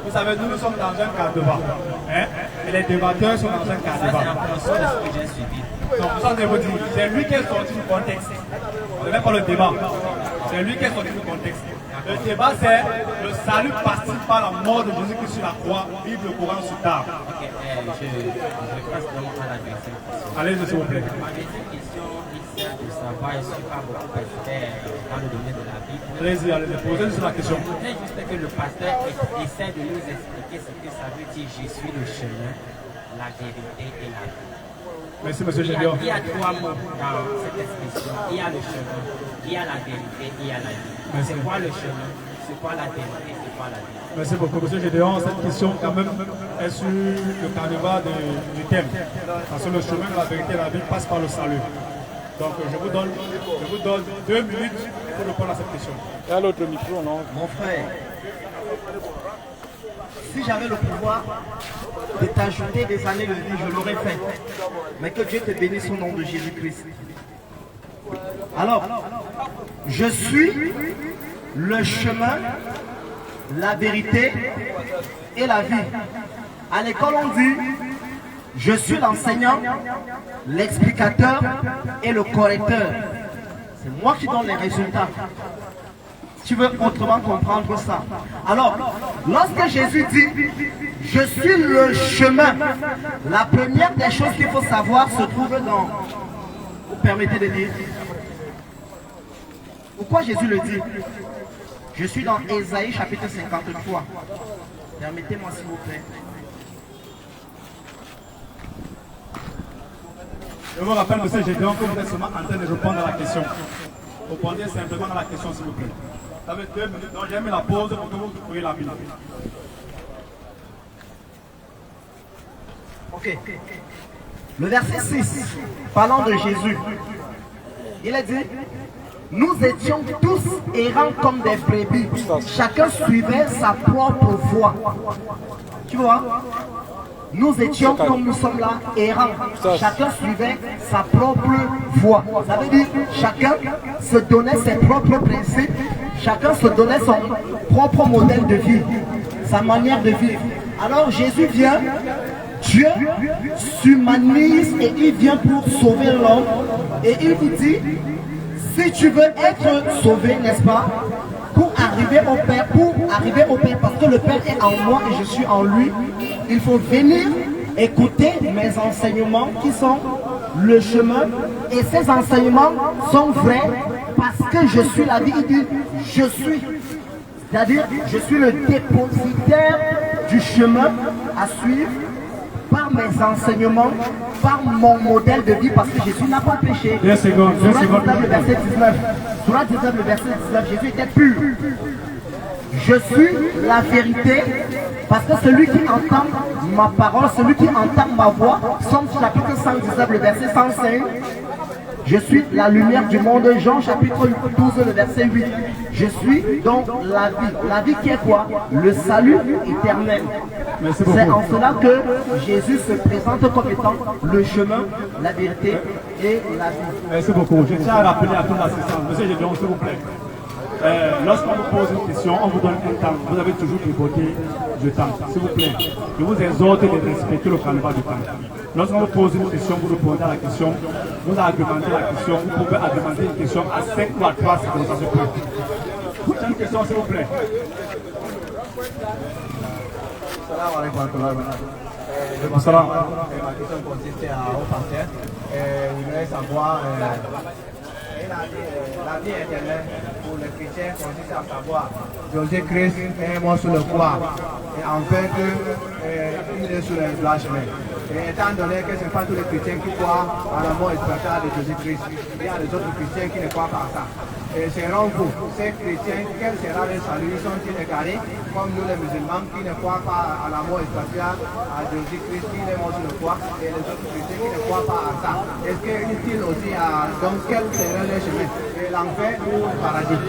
Vous savez, nous sommes dans un cas de débat. Hein? Et les débatteurs sont dans un cas de débat. C'est la fonction de ce que j'ai suivi. Donc, ça, je vous dis, c'est lui qui est sorti du contexte. On ne met pas le débat. C'est lui qui est sorti du contexte. Le débat, c'est le salut participe par la mort de Jésus-Christ sur la croix, vive le courant sur table. Ok, je passe donc à la deuxième question. Allez, s'il vous plaît. Ma deuxième question est celle de savoir, je ne suis pas beaucoup expert dans le domaine de la Bible. Allez-y, posez-nous sur la question. Je voudrais juste que le pasteur essaie de nous expliquer ce que ça veut dire je suis le chemin, la vérité et la vie. Merci, monsieur Il Gédéon. y a trois mots dans cette expression. Il y a le chemin, il y a la vérité et il y a la vie. Merci. C'est quoi le chemin? C'est quoi la vérité? C'est quoi la vie? Merci beaucoup, monsieur Gédéon. Cette question, quand même, est sur le carnaval du thème. Parce que le chemin de la vérité et la vie passe par le salut. Donc, je vous donne 2 minutes pour répondre à cette question. Et à l'autre micro, non? Mon frère, si j'avais le pouvoir de t'ajouter des années de vie, je l'aurais fait. Mais que Dieu te bénisse au nom de Jésus-Christ. Alors, je suis le chemin, la vérité et la vie. À l'école, on dit, je suis l'enseignant, l'explicateur et le correcteur. C'est moi qui donne les résultats. Tu veux autrement comprendre ça. Alors, lorsque Jésus dit, je suis le chemin, la première des choses qu'il faut savoir se trouve dans, vous permettez de lire. Pourquoi Jésus le dit? Je suis dans Ésaïe chapitre 53. Permettez-moi s'il vous plaît. Je vous rappelle, monsieur Gédéon, que vous êtes seulement en train de répondre à la question. Répondez simplement à la question, s'il vous plaît. Ça fait 2 minutes, donc j'ai mis la pause pour que vous trouviez la minute. Ok. Le verset 6, parlant de Jésus, il a dit, nous étions tous errants comme des brebis. Chacun suivait sa propre voie. Tu vois? Nous étions comme nous sommes là, errants. Chacun suivait sa propre voie. Ça veut dire chacun se donnait ses propres principes. Chacun se donnait son propre modèle de vie, sa manière de vivre. Alors Jésus vient, Dieu s'humanise et il vient pour sauver l'homme. Et il vous dit, si tu veux être sauvé, n'est-ce pas, pour arriver au Père, parce que le Père est en moi et je suis en lui, il faut venir écouter mes enseignements qui sont le chemin. Et ces enseignements sont vrais parce que je suis la vie. Il dit, je suis. C'est-à-dire, je suis le dépositaire du chemin à suivre par mes enseignements, par mon modèle de vie, parce que Jésus n'a pas péché. Deux secondes, Le verset 19. Sur 19, le verset 19, Jésus était pur. Je suis la vérité, parce que celui qui entend ma parole, celui qui entend ma voix, Somme chapitre 119, le verset 105. Je suis la lumière du monde, Jean chapitre 12, le verset 8. Je suis donc la vie. La vie qui est quoi? Le salut éternel. C'est en cela que Jésus se présente comme étant le chemin, la vérité et la vie. Merci beaucoup. Je tiens à rappeler à toute l'assistance. Monsieur Gédéon, s'il vous plaît. Lorsqu'on vous pose une question, on vous donne un temps. Vous avez toujours dévoté du temps. S'il vous plaît, je vous exhorte de respecter le carnaval du temps. Lorsqu'on vous pose une question, vous répondez à la question, vous argumentez la question, vous pouvez argumenter une question à 5 ou à 3 secondes, ça se peut. Prochaine question, s'il vous plaît. Salam alaikum. Ma question consiste au pasteur. Je voudrais savoir, la vie éternelle pour les chrétiens consiste à savoir Jésus-Christ est mort sur le croix. Et en fait, il est sur le blasphème. Et étant donné que ce n'est pas tous les chrétiens qui croient à la mort expiatoire de Jésus-Christ, il y a les autres chrétiens qui ne croient pas à ça. Et selon vous, ces chrétiens, quel sera leur salut? Sont-ils égarés comme nous les musulmans qui ne croient pas à la mort expiatoire, à Jésus-Christ qui est mort sur le croix, et les autres chrétiens qui ne croient pas à ça? Est-ce qu'ils aussi à donc quel sera leur chemin? l'enfer ou le paradis.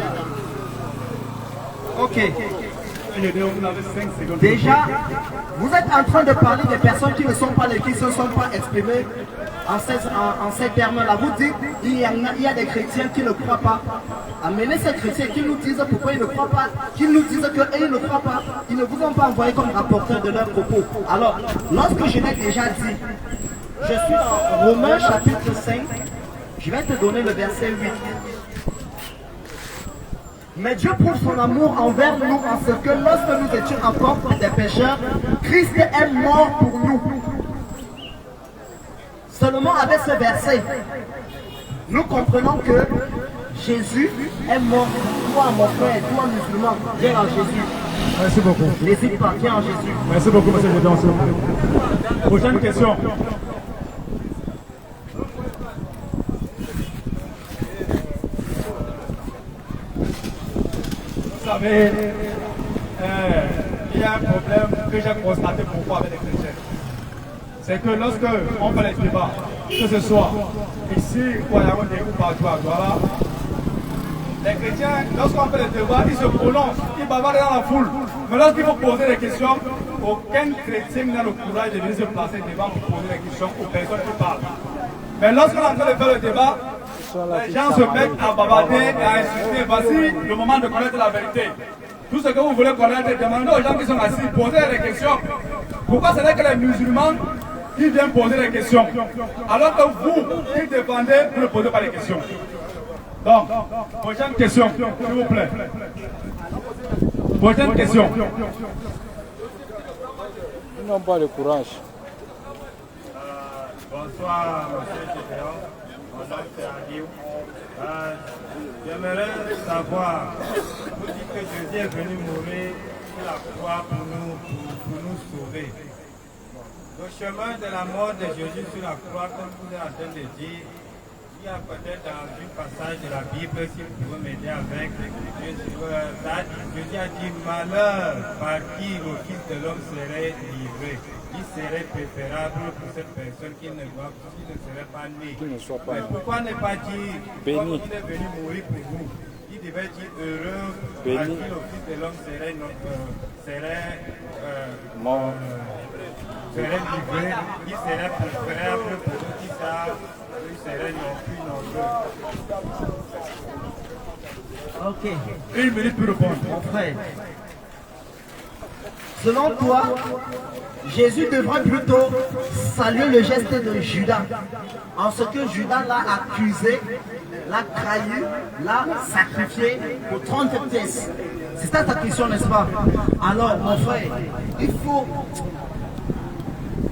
Ok. Vous avez 5 secondes. Déjà, vous êtes en train de parler des personnes qui ne sont pas qui ne se sont pas exprimées en ces termes-là. Vous dites, il y a des chrétiens qui ne croient pas. Amenez ces chrétiens qui nous disent pourquoi ils ne croient pas, qui nous disent qu'ils ne croient pas. Ils ne vous ont pas envoyé comme rapporteur de leurs propos. Alors, lorsque je l'ai déjà dit, je suis dans Romains chapitre 5, je vais te donner le verset 8. Mais Dieu prouve son amour envers nous en ce que lorsque nous étions encore des pécheurs, Christ est mort pour nous. Seulement avec ce verset, nous comprenons que Jésus est mort pour toi, mon frère, toi musulman, viens en Jésus. Merci beaucoup. N'hésite pas, viens en Jésus. Merci beaucoup, monsieur le président. Prochaine question. Vous savez, il y a un problème que j'ai constaté beaucoup avec les chrétiens. C'est que lorsque on fait les débats, que ce soit ici, ou à Yaoundé, ou partout à Douala, les chrétiens, lorsqu'on fait les débats, ils se prononcent, ils bavardent dans la foule. Mais lorsqu'il faut poser des questions, aucun chrétien n'a le courage de venir se placer devant pour poser des questions aux personnes qui parlent. Mais lorsqu'on est en train de faire le débat, les gens se mettent à bavarder et à insulter. Voici le moment de connaître la vérité. Tout ce que vous voulez connaître, demandez aux gens qui sont assis, posez des questions. Pourquoi ce n'est que les musulmans qui viennent poser des questions, alors que vous qui défendez, vous ne posez pas les questions? Donc, prochaine question, s'il vous plaît. Prochaine question. Ils n'ont pas le courage. Bonsoir, monsieur Gédéon. Mon nom c'est Aguiou. J'aimerais savoir, vous dites que Jésus est venu mourir sur la croix pour nous sauver. Le chemin de la mort de Jésus sur la croix, comme vous êtes en train de dire, il y a peut-être dans un passage de la Bible, si vous pouvez m'aider avec, Jésus a dit, malheur par qui le Fils de l'homme serait livré. Il serait préférable pour cette personne qui ne serait pas née. Mais pourquoi ne pas dire, comme il est venu mourir pour vous, il devait dire heureux par qui le Fils de l'homme serait livré, il serait préférable pour nous qui serait non plus nombreux. Ok. Une minute pour répondre. Mon frère, selon toi, Jésus devrait plutôt saluer le geste de Judas, en ce que Judas l'a accusé, l'a trahi, l'a sacrifié pour 30 pièces. C'est ça ta question, n'est-ce pas? Alors, mon frère, il faut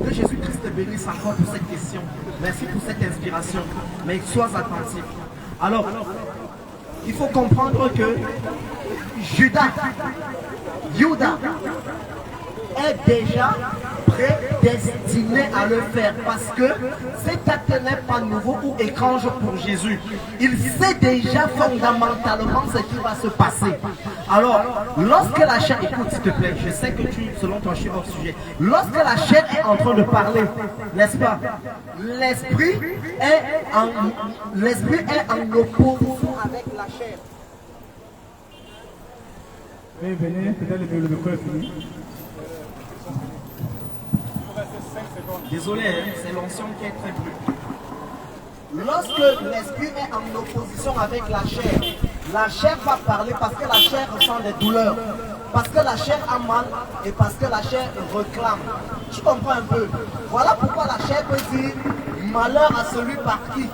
que Jésus-Christ te bénisse encore pour cette question. Merci pour cette inspiration, mais sois attentif. Alors, il faut comprendre que Judas est déjà prédestiné à le faire parce que cet acte n'est pas nouveau ou étrange pour Jésus. Il sait déjà fondamentalement ce qui va se passer. Alors, lorsque la chair, écoute s'il te plaît, je sais que selon ton chiffre hors sujet, lorsque la chair est en train de parler, n'est-ce pas, l'esprit est en opposition avec la chair. Oui, venez, peut-être le micro est fini. Désolé, c'est l'ancien qui est très brut. Lorsque l'esprit est en opposition avec la chair va parler parce que la chair ressent des douleurs, parce que la chair a mal et parce que la chair réclame. Tu comprends un peu? Voilà pourquoi la chair peut dire malheur à celui par qui.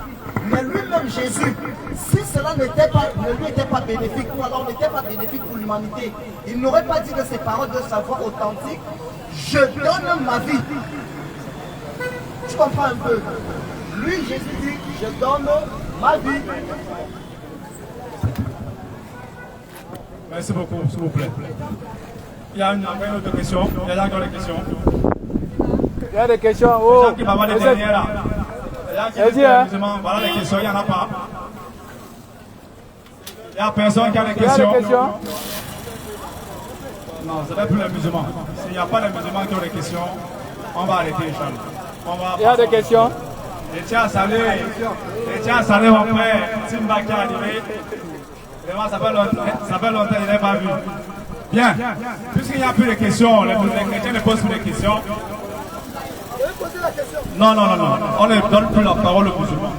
Mais lui-même Jésus, si cela ne lui était pas bénéfique, ou alors n'était pas bénéfique pour l'humanité, il n'aurait pas dit de ses paroles de sa voix authentique, je donne ma vie. Tu comprends un peu? Lui, Jésus dit, je donne ma vie. Merci beaucoup, s'il vous plaît. Il y a une autre question. Il y a encore des questions. Il y a des questions. Les Oh, gens qui m'avaient les dernières là. Les gens qui disent musulmans, voilà les questions, il n'y en a pas. Il n'y a personne qui a des questions. Non, ce n'est plus les musulmans. S'il n'y a pas de musulmans qui ont des questions, on va arrêter, Inch'Allah. Il y a des questions. Je tiens à saluer mon frère Simba qui est arrivé. Vraiment, ça fait longtemps qu'il n'est pas vu. Bien, puisqu'il n'y a plus de questions, les chrétiens ne posent plus de questions. Non, on ne donne plus la parole aux musulmans.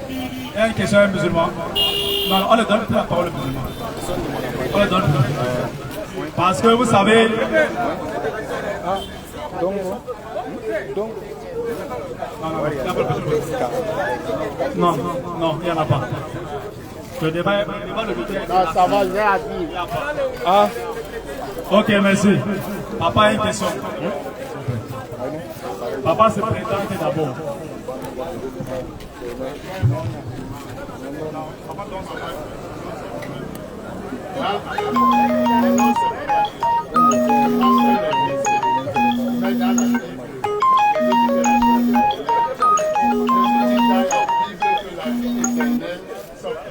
Il y a une question à un musulman. Non, on ne donne plus la parole aux musulmans. On ne donne plus. Parce que vous savez... Non, il n'y en a pas. Le débat de non, ça va, j'ai à dire. Ah. Ok, merci. Papa a une question. Papa se présente d'abord.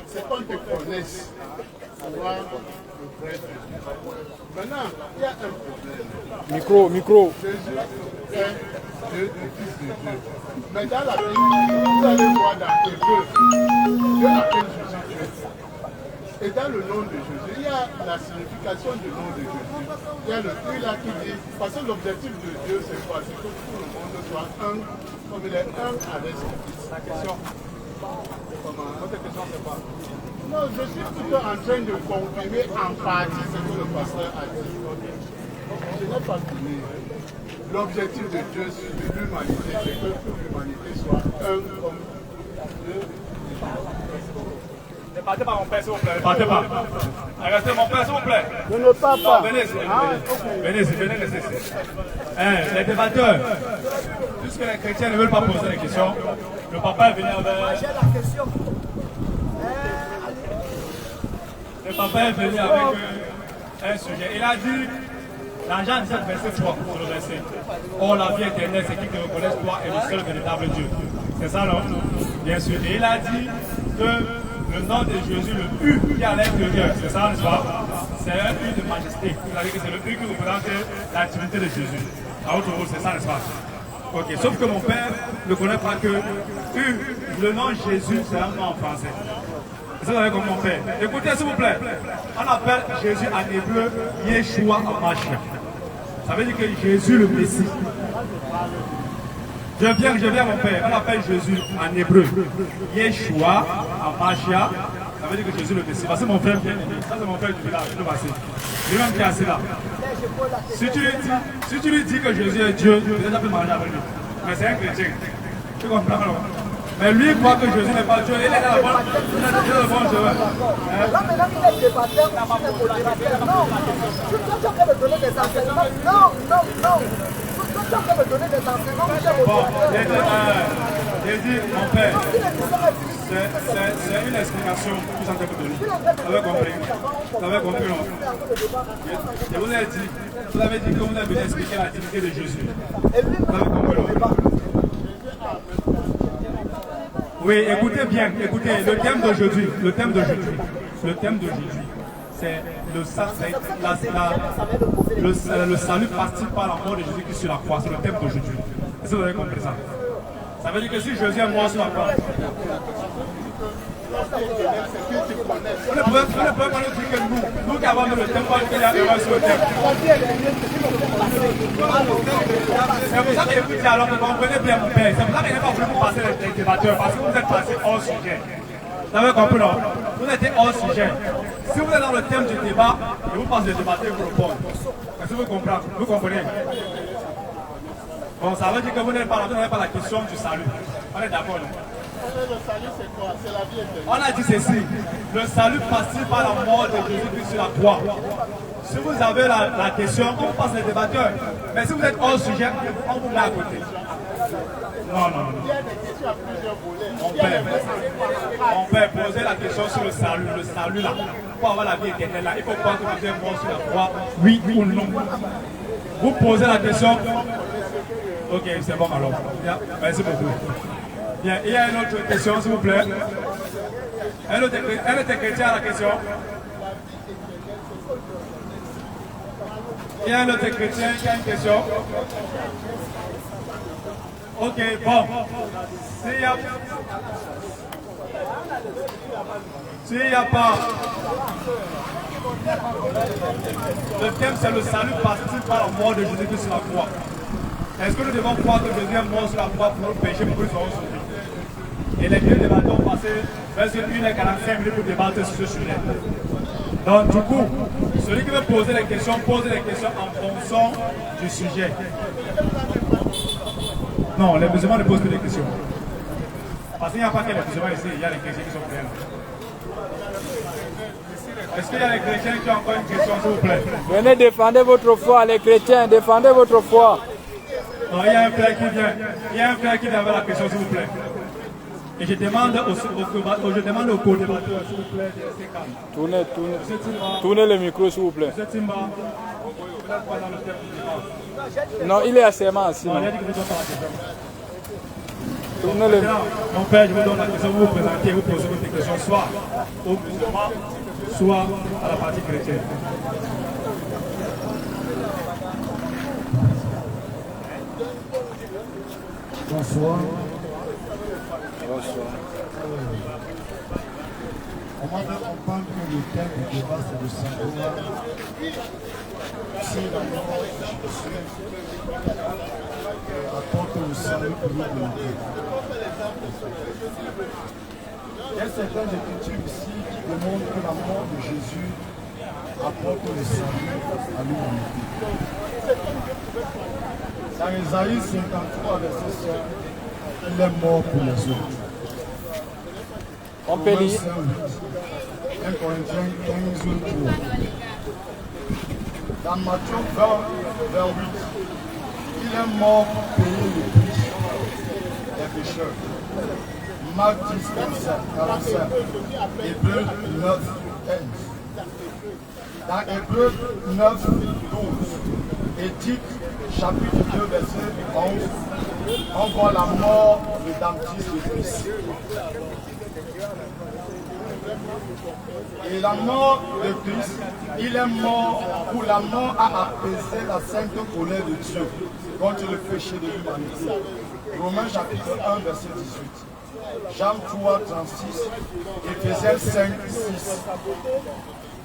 C'est qu'on te connaisse. Maintenant, il y a un problème. Micro. Jésus est Dieu, le Fils de Dieu. Mais dans la Bible, vous allez voir dans Hébreu, Dieu appelle Jésus Dieu. Et dans le nom de Jésus, il y a la signification du nom de Jésus. Il y a le truc là qui dit, parce que l'objectif de Dieu, c'est quoi? C'est que tout le monde soit un, comme il est un avec son Fils. La question. Votre question, c'est pas. Non, je suis plutôt en train de confirmer en partie ce que le pasteur a dit. Je n'ai pas fini. L'objectif de Dieu sur l'humanité, c'est que toute l'humanité soit un comme Dieu. Ne partez pas, mon père, s'il vous plaît. Ne partez pas. Restez, mon père, s'il vous plaît. Je ne pars pas. Venez ici. Venez ici. Les débatteurs, puisque les chrétiens ne veulent pas poser des questions, le papa est venu avec... Le papa est venu avec un sujet. Il a dit, dans Jean 17, verset 3, sur le verset, oh, la vie éternelle, c'est qui te reconnaisse toi et le seul véritable Dieu. C'est ça, non? Bien sûr. Et il a dit que le nom de Jésus, le U qui est à l'intérieur, c'est ça, n'est-ce pas? C'est un U de majesté. C'est-à-dire que c'est le U qui représente la divinité de Jésus. À autre mot, c'est ça, n'est-ce pas? Ok, sauf que mon père ne connaît pas que le nom Jésus, c'est un nom en français. Vous savez comme mon père. Écoutez, s'il vous plaît. On appelle Jésus en hébreu Yeshua HaMashiach. Ça veut dire que Jésus le Messie. Je viens mon père. On appelle Jésus en hébreu Yeshua HaMashiach. Ça veut dire que Jésus le Messie. Parce que mon frère vient. Ça c'est mon frère du village. Je le passé. Lui-même qui est assis là. Si tu lui dis que Jésus est Dieu, tu peux déjà manger avec lui. Mais c'est un chrétien. Tu comprends non? Mais lui croit que Jésus n'est pas Dieu. Il est dans le bon chemin. Là maintenant il est débatteur, il est modérateur. Non, tu dois me donner des enseignements. Non. Tu dois me donner des enseignements. Bon, j'ai dit, mon père, c'est une explication que vous avez donnée. Vous avez compris? Vous avez compris, non? Je vous ai dit, vous avez dit que vous avez venu expliquer la divinité de Jésus. Vous avez compris, non? Oui, écoutez bien, écoutez, le thème d'aujourd'hui, c'est le salut parti par la mort de Jésus-Christ sur la croix, c'est le thème d'aujourd'hui. Est-ce que vous avez compris ça? Ça veut dire que si Jésus est mort sur la croix, vous ne pouvez pas nous dire que nous qui avons mis le thème, qu'il y a erreur sur le thème. C'est pour ça que je vous dis alors que vous comprenez bien mon père. C'est pour ça qu'il n'est pas voulu vous passer les débatteurs, parce que vous êtes passé hors sujet. Vous avez compris, non? Vous êtes hors sujet. Si vous êtes dans le thème du débat, je vous passe les débatteurs pour répondre. Est-ce que vous comprenez? Vous comprenez? Bon, ça veut dire que vous n'avez pas la question du salut. On est d'accord, non? Le salut, c'est quoi? C'est la vie éternelle. On a dit ceci, le salut passe par la mort de Jésus-Christ sur la croix. Si vous avez la question, on passe les débatteurs. Mais si vous êtes hors sujet, on vous met à côté. Non. Il y a des questions à plusieurs volets. On peut poser la question sur le salut là. Pour avoir la vie éternelle là, il faut croire que vous êtes mort sur la croix, oui ou non. Vous posez la question. Ok, c'est bon alors. Bien, merci beaucoup. Bien, il y a une autre question, s'il vous plaît. Un autre chrétien a la question. Il y a un autre chrétien qui a une question. Ok, bon. S'il n'y a pas... Le thème c'est le salut participe par la mort de Jésus-Christ sur la croix. Est-ce que nous devons croire que Jésus est mort sur la croix pour nous pécher, pour que nous serons sauvés? Et les deux débatteurs ont passé presque 1h45 minutes pour débattre sur ce sujet. Donc du coup, celui qui veut poser les questions en fonction du sujet. Non, les musulmans ne posent plus de questions. Parce qu'il n'y a pas que les musulmans ici, il y a les chrétiens qui sont prêts. Est-ce qu'il y a des chrétiens qui ont encore une question, s'il vous plaît? Venez défendre votre foi, les chrétiens, défendez votre foi. Non, il y a un frère qui vient. Il y a un frère qui vient avec la question, s'il vous plaît. Et je demande au co-débatteur, s'il vous plaît, de rester calme. Tournez le micro, s'il vous plaît. Monsieur Timba, vous n'êtes pas dans le thème du débat. Non, il est assez assis. Non, il a dit que vous êtes pas la question. Tournez le micro. Mon père, je vous donne la question, vous vous présentez, vous posez votre question, soit aux musulmans, soit à la partie chrétienne. Bonsoir. Bonsoir. On m'a dit comprendre que le thème du débat c'est de savoir si la mort de Jésus apporte le salut pour l'humanité. Il y a certaines écritures ici qui démontrent que la mort de Jésus apporte le salut à l'humanité. Dans Isaïe 53, verset 5, il est mort pour les autres. On peut lire. 1 Corinthiens 15, 3. Dans Matthieu 20, vers 8, il est mort pour payer le prix des pécheurs. Marc 10, 45. Hébreux 9, 15. Dans Hébreux 9, 12. Éthique, chapitre 2, verset 11. On voit la mort rédemptrice de Christ. Et la mort de Christ, il est mort pour la mort a apaisé la sainte colère de Dieu contre le péché de l'humanité. Romains chapitre 1, verset 18. Jean 3, 36. Éphésiens 5, 6.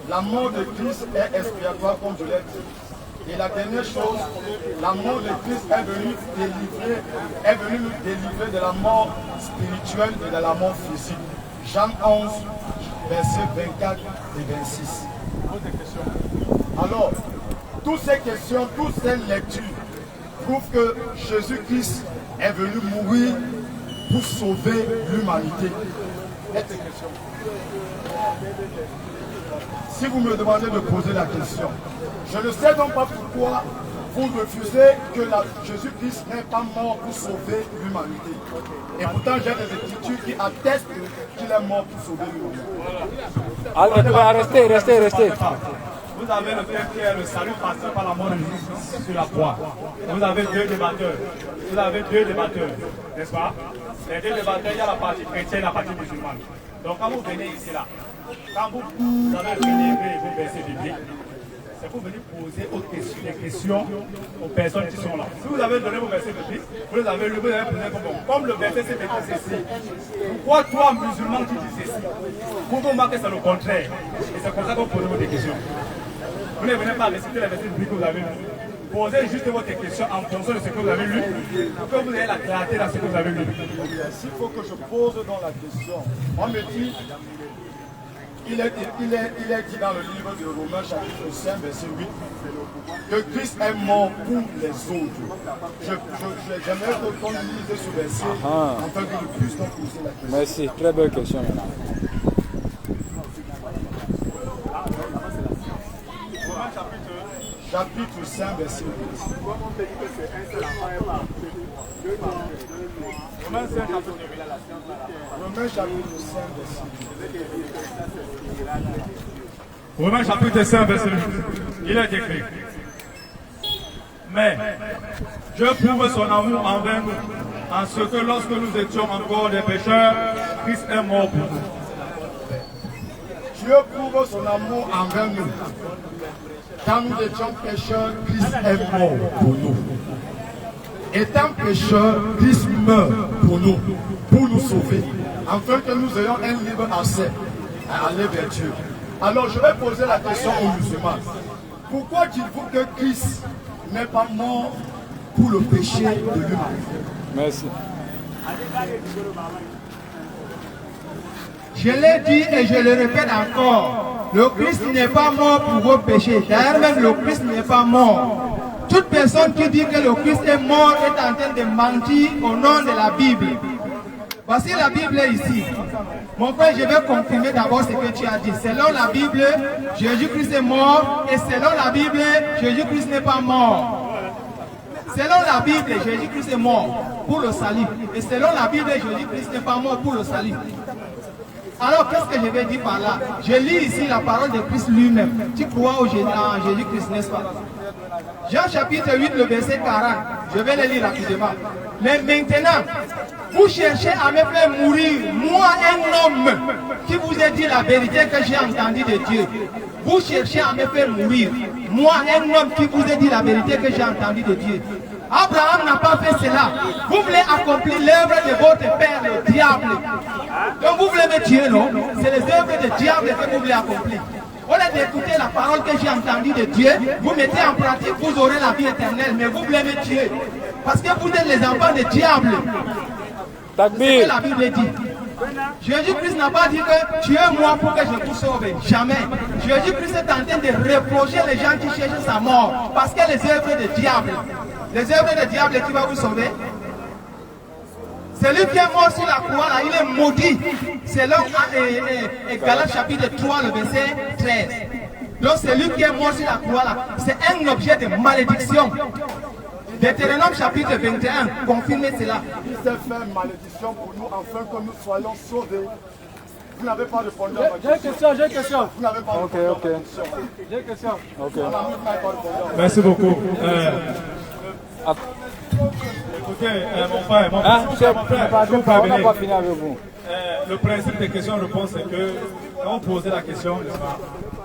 La mort de Christ est expiatoire comme je l'ai dit. Et la dernière chose, la mort de Christ est venue nous délivrer de la mort spirituelle et de la mort physique. Jean 11, versets 24 et 26. Alors, toutes ces questions, toutes ces lectures prouvent que Jésus-Christ est venu mourir pour sauver l'humanité. Si vous me demandez de poser la question, je ne sais donc pas pourquoi vous refusez que Jésus-Christ n'est pas mort pour sauver l'humanité. Et pourtant, j'ai des écritures qui attestent qu'il est mort pour sauver l'humanité. Restez. Vous avez le thème qui est le salut passé par la mort de Jésus sur la croix. Vous avez deux débatteurs. N'est-ce pas? Les deux débatteurs, il y a la partie chrétienne et la partie musulmane. Donc quand vous venez ici là, quand vous avez relevé vos versets bibliques, c'est pour venir poser des questions aux personnes qui sont là. Si vous avez donné vos versets bibliques, vous les avez lus, vous avez posé comme le verset c'est ceci. Pourquoi toi, musulman, tu dis ceci? Pour vous marquer c'est le contraire. Et c'est comme ça que vous posez vos questions. Vous ne venez pas réciter les versets bibliques que vous avez lus. Posez juste votre question en fonction de ce que vous avez lu, pour que vous ayez la clarté dans ce que vous avez lu. S'il faut que je pose dans la question, on me dit, il est dit dans le livre de Romains chapitre 5, verset 8, que Christ est mort pour les autres. J'aimerais qu'on lise ce verset afin que nous puissions poser la question. Merci, très belle question maintenant. Chapitre 5, verset 8. Romains 5, Romains chapitre 5, verset 8. Il est écrit. Mais Dieu prouve son amour envers nous, en ce que lorsque nous étions encore des pécheurs, Christ est mort pour nous. Dieu prouve son amour envers nous. Quand nous étions pécheurs, Christ est mort pour nous. étant pécheur, Christ meurt pour nous sauver, afin que nous ayons un libre accès à aller vers Dieu. Alors je vais poser la question aux musulmans. Pourquoi dites-vous que Christ n'est pas mort pour le péché de l'humanité? Merci. Je l'ai dit et je le répète encore. Le Christ n'est pas mort pour vos péchés. D'ailleurs même le Christ n'est pas mort. Toute personne qui dit que le Christ est mort est en train de mentir au nom de la Bible. Voici la Bible ici. Mon frère, je vais confirmer d'abord ce que tu as dit. Selon la Bible, Jésus-Christ est mort. Et selon la Bible, Jésus-Christ n'est pas mort. Selon la Bible, Jésus-Christ est mort pour le salut. Et selon la Bible, Jésus-Christ n'est pas mort pour le salut. Alors, qu'est-ce que je vais dire par là? Je lis ici la parole de Christ lui-même. Tu crois en Jésus-Christ, n'est-ce pas? Jean chapitre 8, le verset 40. Je vais le lire rapidement. Mais maintenant, vous cherchez à me faire mourir, moi un homme qui vous ai dit la vérité que j'ai entendue de Dieu. Vous cherchez à me faire mourir, moi un homme qui vous ai dit la vérité que j'ai entendue de Dieu. Abraham n'a pas fait cela. Vous voulez accomplir l'œuvre de votre père, le diable. Donc vous voulez me tuer, non? C'est les œuvres du diable que vous voulez accomplir. Au lieu d'écouter la parole que j'ai entendue de Dieu, vous mettez en pratique, vous aurez la vie éternelle. Mais vous voulez me tuer. Parce que vous êtes les enfants du diable. C'est ce que la Bible dit. Jésus-Christ n'a pas dit que tuez-moi pour que je vous sauve. Jamais. Jésus-Christ est en train de reprocher les gens qui cherchent sa mort. Parce que les œuvres du diable. Les œuvres du diable qui va vous sauver. Celui qui est mort sur la croix, là, il est maudit. Selon Galates chapitre 3, le verset 13. Donc celui qui est mort sur la croix, là, c'est un objet de malédiction. Deutéronome chapitre 21, confirmez cela. Il s'est fait malédiction pour nous afin que nous soyons sauvés. Vous n'avez pas répondu à ma question. J'ai une question. Vous n'avez pas répondu à ma question. J'ai une question. Merci beaucoup. Écoutez, mon frère, on n'a pas fini avec vous. Le principe des questions-réponses, c'est que quand vous posez la question,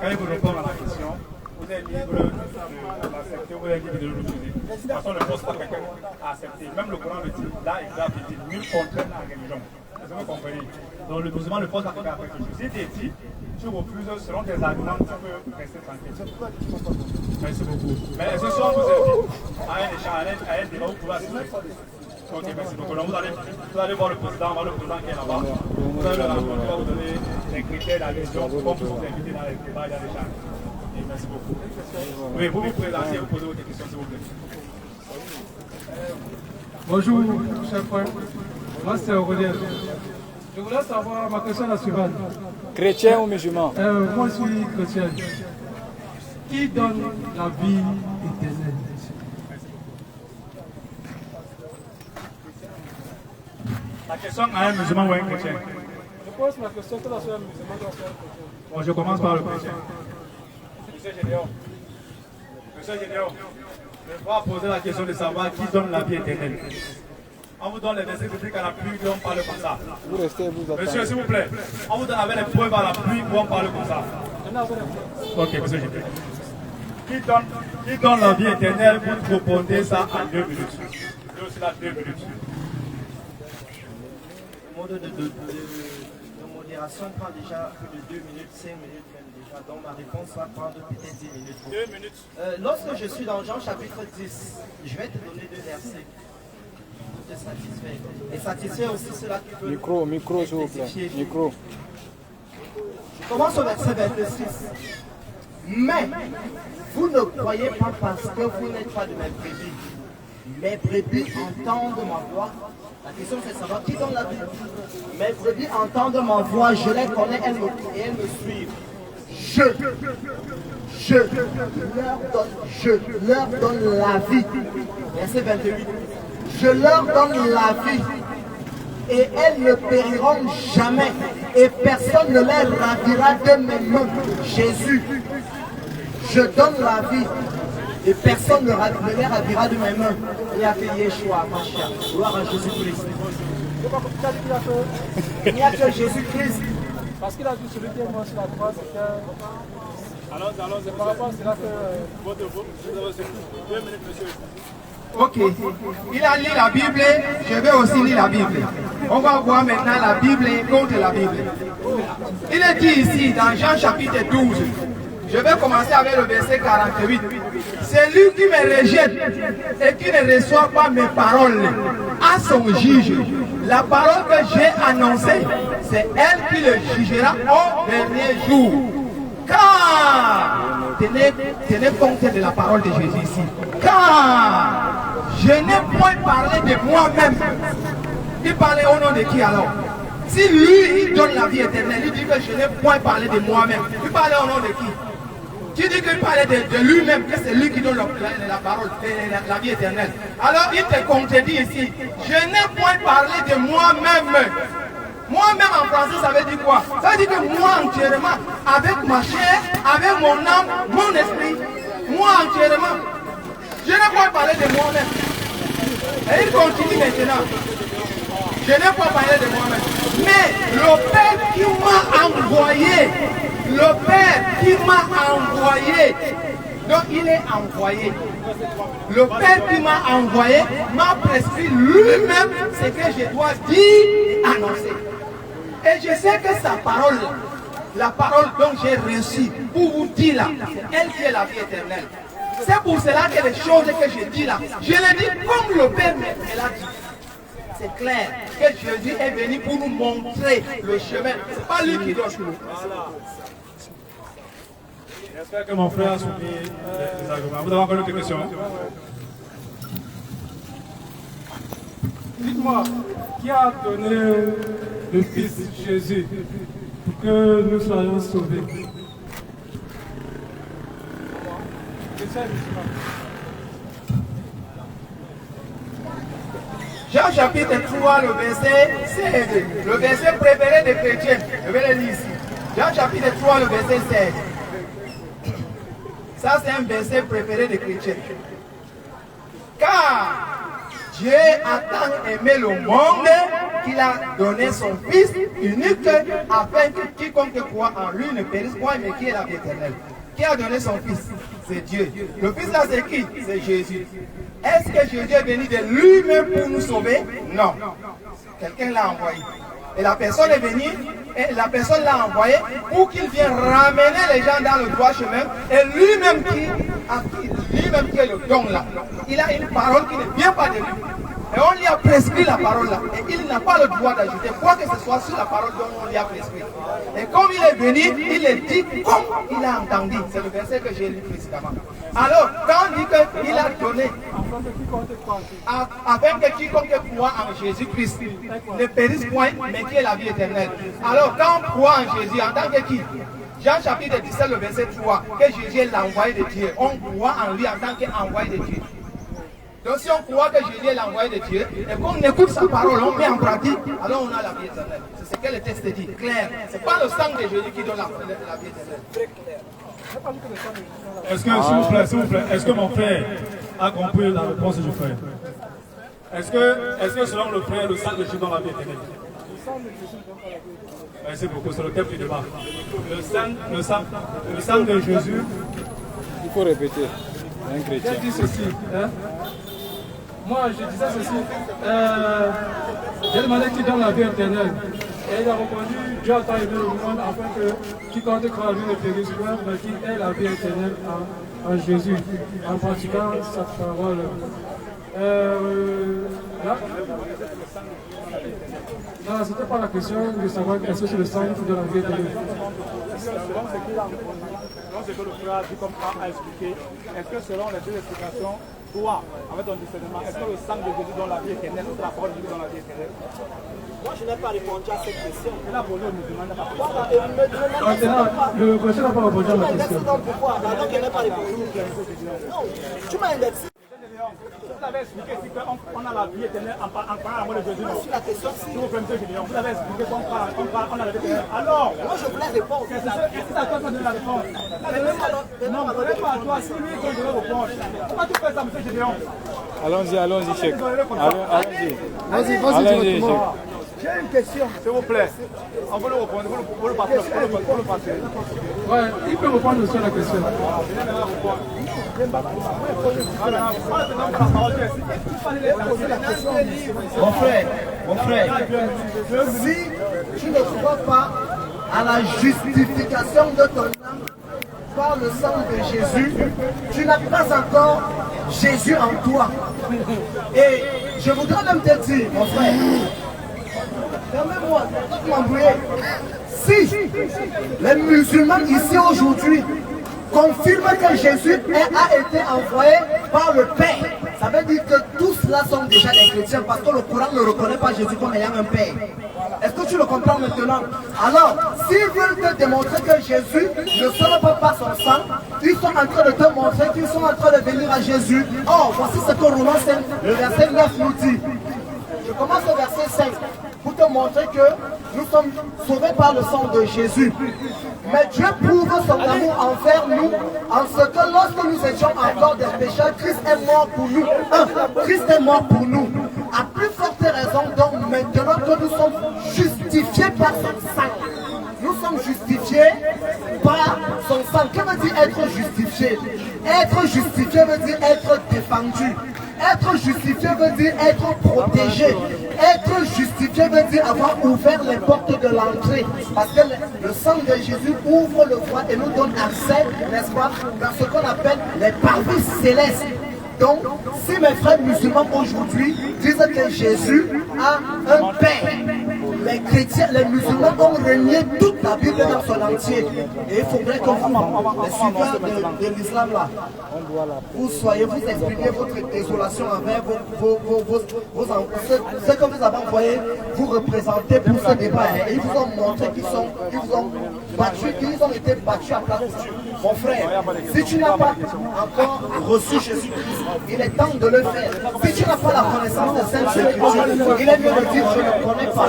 quand il vous répond à la question, vous êtes libre de l'accepter, vous êtes libre de le refuser. De toute façon, ne pose pas quelqu'un à accepter. Même le Coran le dit, là, il dit, nul contraint la religion. Vous comprenez? Donc le musulman ne pose pas quelqu'un à quelque chose. Si tu es dit, tu refuses selon tes arguments, tu peux rester tranquille. Merci beaucoup. Mais ce soir, vous invite à un échange, à un débat, vous pouvez assister. Ok, merci beaucoup. Donc, vous allez voir le président, qui est là-bas. Vous allez vous donner les critères d'adhésion, comme vous invitez dans les débats et dans l'échange. Merci beaucoup. Oui, vous vous présentez, vous posez vos questions, s'il vous plaît. Bonjour, chers frères. Moi, c'est Aurélien. Je voulais savoir, ma question est la suivante. Chrétien ou musulman? Moi, je suis chrétien. Qui donne la vie éternelle? La question à un musulman ou à un chrétien? Je pose ma question que la soit un musulman ou un chrétien. Bon, je commence par le chrétien. Monsieur Gédéon, je vais poser la question de savoir qui donne la vie éternelle. On vous donne les versets bibliques à la pluie, on parle comme ça. Vous restez, vous attendez. Monsieur, s'il vous plaît, on vous donne avec les preuves à la pluie, on parle comme ça. Ok, monsieur Gédéon. Qui donne la vie éternelle, vous répondez ça en 2 minutes. C'est là 2 minutes. Le mode de modération prend déjà plus de 2 minutes, 5 minutes même déjà. Donc ma réponse va prendre peut-être 10 minutes. 2 minutes. Lorsque je suis dans Jean chapitre 10, je vais te donner 2 versets. Pour te satisfaire. Et satisfaire aussi cela qui peut. Micro, s'il vous plaît. Micro. Je commence au verset 26. Mais vous ne croyez pas parce que vous n'êtes pas de mes brebis. Mes brebis entendent ma voix. La question c'est de savoir qui donne la vie. Mes brebis entendent ma voix, je les connais et elles me suivent. Je leur donne la vie. Verset 28. Je leur donne la vie et elles ne périront jamais et personne ne les ravira de mes mains. Jésus, je donne la vie et personne ne les ravira de mes mains. Il y a que Yeshua, Mashiach. Gloire à Jésus-Christ. Il n'y a que Jésus-Christ. Parce qu'il a dit celui qui est mort sur la croix, c'est que... Alors, c'est par rapport à cela que... Vous avez 2 minutes, monsieur. Ok, il a lu la Bible, je vais aussi lire la Bible. On va voir maintenant la Bible contre la Bible. Il est dit ici dans Jean chapitre 12, je vais commencer avec le verset 48. C'est lui qui me rejette et qui ne reçoit pas mes paroles à son juge. La parole que j'ai annoncée, c'est elle qui le jugera au dernier jour. Car, tenez compte de la parole de Jésus ici. Car je n'ai point parlé de moi-même. Il parlait au nom de qui alors? Si lui, il donne la vie éternelle, il dit que je n'ai point parlé de moi-même. Il parlait au nom de qui? Tu dis qu'il parlait de lui-même, que c'est lui qui donne la parole, la vie éternelle. Alors il te contredit ici. Je n'ai point parlé de moi-même. Moi-même en français, ça veut dire quoi? Ça veut dire que moi entièrement, avec ma chair, avec mon âme, mon esprit, moi entièrement, je n'ai pas parlé de moi-même. Et il continue maintenant. Je n'ai pas parlé de moi-même. Mais le Père qui m'a envoyé, le Père qui m'a envoyé, donc il est envoyé. Le Père qui m'a envoyé m'a prescrit lui-même ce que je dois dire, annoncer. Et je sais que sa parole, la parole dont j'ai reçu pour vous dire là, c'est elle qui est la vie éternelle. C'est pour cela que les choses que je dis là, je les dis comme le Père me l'a dit. C'est clair que Jésus est venu pour nous montrer le chemin. Ce n'est pas lui qui doit nous. J'espère que mon frère a soumis les arguments. Vous avez encore une question? Dites-moi, qui a donné le Fils Jésus pour que nous soyons sauvés? Jean chapitre 3, le verset 16, le verset préféré des chrétiens. Je vais le lire ici. Jean chapitre 3, le verset 16. Ça, c'est un verset préféré des chrétiens. Car Dieu a tant aimé le monde qu'il a donné son Fils unique afin que quiconque croit en lui ne périsse point mais qui est la vie éternelle. Qui a donné son Fils? C'est Dieu. Le Fils là c'est qui? C'est Jésus. Est-ce que Jésus est venu de lui-même pour nous sauver? Non. Quelqu'un l'a envoyé. Et la personne est venue, et la personne l'a envoyé pour qu'il vienne ramener les gens dans le droit chemin. Et lui-même qui est le don là, il a une parole qui ne vient pas de lui. Et on lui a prescrit la parole là. Et il n'a pas le droit d'ajouter quoi que ce soit sur la parole dont on lui a prescrit. Et comme il est venu, il est dit comme il a entendu. C'est le verset que j'ai lu précédemment. Alors, quand on dit qu'il a donné, afin que quiconque croit en Jésus-Christ ne périsse point, mais qui est la vie éternelle. Alors, quand on croit en Jésus, en tant que qui? Jean chapitre 17, le verset 3, que Jésus est l'envoyé de Dieu. On croit en lui en tant qu'envoyé de Dieu. Donc si on croit que Jésus est l'envoyé de Dieu, et qu'on écoute sa parole, on met en pratique, alors on a la vie éternelle. C'est ce que le texte dit, clair. Ce n'est pas le sang de Jésus qui donne la vie éternelle. Très clair. Est-ce que, s'il vous plaît, est-ce que mon frère a compris la réponse du frère? Est-ce que selon le frère, le sang de Jésus donne la vie éternelle? Merci beaucoup, c'est le thème du débat. Le sang de Jésus. Il faut répéter. Un chrétien. J'ai dit ceci. Hein? Moi, je disais ceci. J'ai demandé qui donne la vie éternelle. Et il a répondu, Dieu a tant aimé le monde afin que quiconque croit en lui ne périsse point, mais qu'il ait la vie éternelle en Jésus, en pratiquant sa parole. Là, non, ce n'était pas la question de savoir est-ce que c'est le sang qui donne la vie éternelle. Donc, ce que le frère a dit comme a expliqué, est-ce que selon les deux explications, toi, avec ton discernement, est-ce que le sang de Jésus donne la vie éternelle ou la parole de Jésus donne la vie éternelle? Moi, je n'ai pas répondu à cette question. Il a posé au musulman. Maintenant, le monsieur n'a pas répondu à ma question. Pourquoi? Donc, il n'a pas répondu. Non, tu m'as indexé. Vous avez expliqué ici qu'on a la vie éternelle en parlant à la mort de Jésus. Sur la question, si vous avez expliqué qu'on a la vie éternelle. Alors, moi je voulais répondre. Est-ce que c'est à toi de donner la réponse? Non, ce n'est pas à toi. Si lui qui doit répondre. Pourquoi tu fais ça, monsieur Gédéon? Allons-y, Cheikh. Allons-y. Vas-y, Allons-y, Cheikh. J'ai une question. S'il vous plaît. On peut le répondre, vous le passez. Ouais, il peut répondre aussi à la question. Mon frère, si tu ne crois pas à la justification de ton âme par le sang de Jésus, tu n'as pas encore Jésus en toi. Et je voudrais même te dire, mon frère, permets-moi de m'embrouiller. Si les musulmans ici aujourd'hui confirment que Jésus a été envoyé par le Père, ça veut dire que tous là sont déjà des chrétiens parce que le Coran ne reconnaît pas Jésus comme ayant un Père. Est-ce que tu le comprends maintenant? Alors, s'ils veulent te démontrer que Jésus ne sera pas par son sang, ils sont en train de te montrer qu'ils sont en train de venir à Jésus. Oh, voici ce que Romains 5, le verset 9 nous dit. Je commence au verset 5 pour te montrer que nous sommes sauvés par le sang de Jésus. Mais Dieu prouve son amour envers nous en ce que lorsque nous étions encore des pécheurs, Christ est mort pour nous. Christ est mort pour nous. À plus forte raison, donc maintenant que nous sommes justifiés par son sang. Nous sommes justifiés par son sang. Que veut dire être justifié? Être justifié veut dire être défendu. Être justifié veut dire être protégé. Être justifié veut dire avoir ouvert les portes de l'entrée. Parce que le sang de Jésus ouvre le voie et nous donne accès, n'est-ce pas, dans ce qu'on appelle les parvis célestes. Donc, si mes frères musulmans aujourd'hui disent que Jésus a un Père, les chrétiens, les musulmans ont renié toute la Bible dans son entier. Et il faudrait que vous, les suiveurs de l'islam là, vous soyez, vous exprimez votre désolation envers ce que vous avez envoyé, vous représentez pour ce débat. Et ils vous ont montré qu'ils ont été battus à plat. Mon frère, si tu n'as pas encore reçu Jésus-Christ, il est temps de le faire. Si tu n'as pas la connaissance de Sainte Écriture, il est mieux de dire je ne connais pas.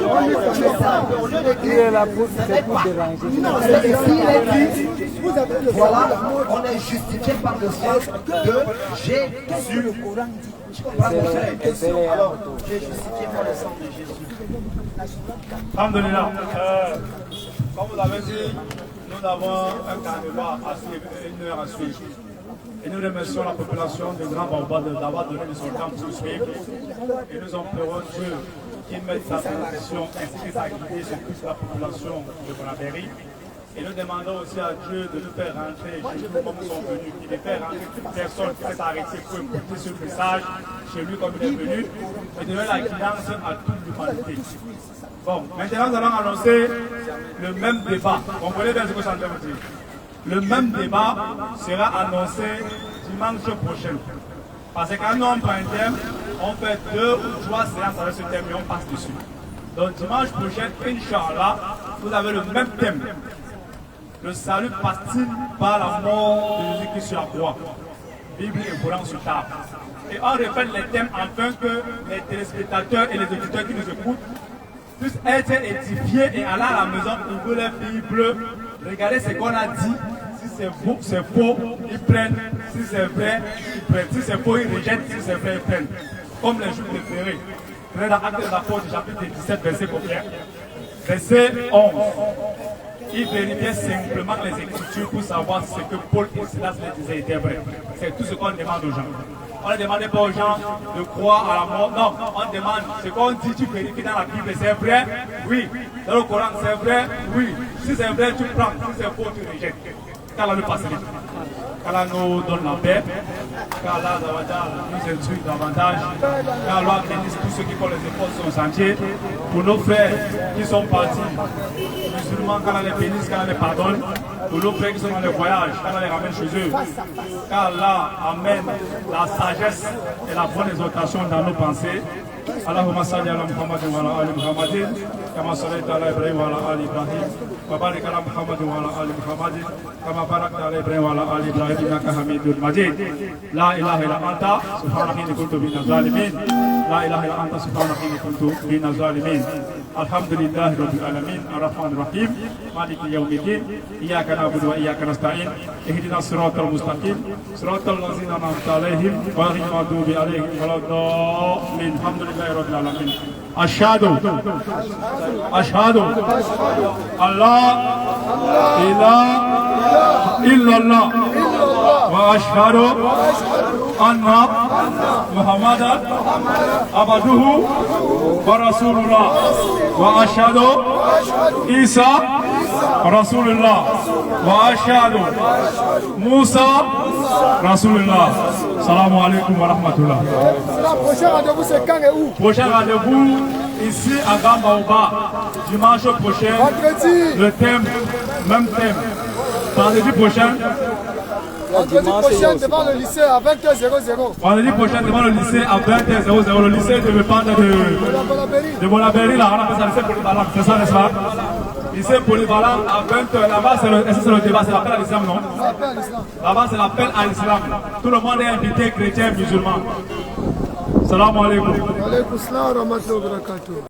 Au lieu de dire ce n'est pas. Non, c'est ici il est dit, voilà, on est justifié par le sang de Jésus. Tu comprends mon frère? Alors, tu es justifié par le sang de Jésus. Alhamdulillah. Comme vous l'avez dit, nous avons un carnaval à suivre, une heure à suivre. Et nous remercions la population de Grand Baobab d'avoir donné de son temps pour suivre. Et nous implorons Dieu qu'il mette sa bénédiction ainsi que sa guidée sur toute la population de Bonabéry. Et nous demandons aussi à Dieu de nous faire rentrer chez nous comme nous sommes venus, et de faire rentrer toute personne qui s'est arrêtée pour écouter ce message chez lui comme il est venu, et de donner la guidance à toute l'humanité. Bon, maintenant nous allons annoncer le même débat. Vous comprenez bien ce que je suis en train de dire. Le même débat sera annoncé dimanche prochain. Parce qu'à nous prend un thème, on fait 2 ou 3 séances avec ce thème et on passe dessus. Donc dimanche prochain, Inch'Allah, vous avez le même thème. Le salut passe-t-il par la mort de Jésus qui sur la croix? Bible et Coran sur table. Et on répète les thèmes afin que les téléspectateurs et les auditeurs qui nous écoutent puissent être édifiés et aller à la maison, ouvrir les Bibles, regarder ce qu'on a dit. Si c'est faux, ils prennent. Si c'est vrai, ils prennent. Si c'est faux, ils rejettent. Si c'est vrai, ils prennent. Comme les jours préférés. Prenez dans Actes des Apôtres, chapitre 17, verset combien? Verset 11. Il vérifiait simplement les Écritures pour savoir si ce que Paul et Silas les disaient était vrai. C'est tout ce qu'on demande aux gens. On ne demande pas aux gens de croire à la mort. Non, on demande ce qu'on dit, tu vérifies dans la Bible, c'est vrai? Oui. Dans le Coran, c'est vrai? Oui. Si c'est vrai, tu prends. Si c'est faux, tu rejettes. Qu'Allah nous passe. Qu'Allah nous donne la paix. Qu'Allah nous instruit davantage. Qu'Allah bénisse tous ceux qui font les efforts sur son sentier. Pour nos frères qui sont partis, musulmans, qu'Allah les bénisse, qu'Allah les pardonne. Pour nos frères qui sont dans les voyages, qu'Allah les ramène chez eux. Qu'Allah amène la sagesse et la bonne exhortation dans nos pensées. Allahumma salli ala Muhammadin wa ala ali Muhammadin kama sallaita ala Ibrahim wa ala ali Ibrahim wa barik ala Muhammadin wa ala ali Muhammadin kama barakta ala Ibrahim wa ala ali Ibrahim innaka Hamidul Majid. La ilaha illa anta subhanaka inni kuntu minaz zalimin. La ilaha illa anta subhanaka inni kuntu minaz zalimin. Alhamdulillahi rabbil alamin arrahmanir rahim maliki yawmiddin iyyaka na'budu wa iyyaka nasta'in ihdinas siratal mustaqim siratal ladzina an'amta alaihim ghayril maghdubi alaihim waladdallin. Alhamdulillah Rabbil Alamin. أشهد الله إله إلا الله وأشهد أن محمدا عبده ورسول الله وأشهد عيسى رسول الله وأشهد موسى رسول الله. Salam alaikum wa rahmatullah. Le prochain rendez-vous c'est quand et où? Prochain rendez-vous ici à Gambaouba, dimanche prochain. Vendredi. Le thème, même thème. Vendredi prochain. Vendredi prochain devant le lycée à 20h00. Vendredi prochain devant le lycée à 20h00. Le lycée de Mepanda de Bonabéry, là, on appelle ça le lycée polyvalent. C'est ça, n'est-ce pas? Lycée polyvalent à 20h. Là-bas, c'est le débat, c'est l'appel à l'islam, non? Là-bas, c'est l'appel à l'islam. Tout le monde est invité, chrétien, musulman. Salam alaikum. Wa alaikum salam wa rahmatullahi wa barakatuh.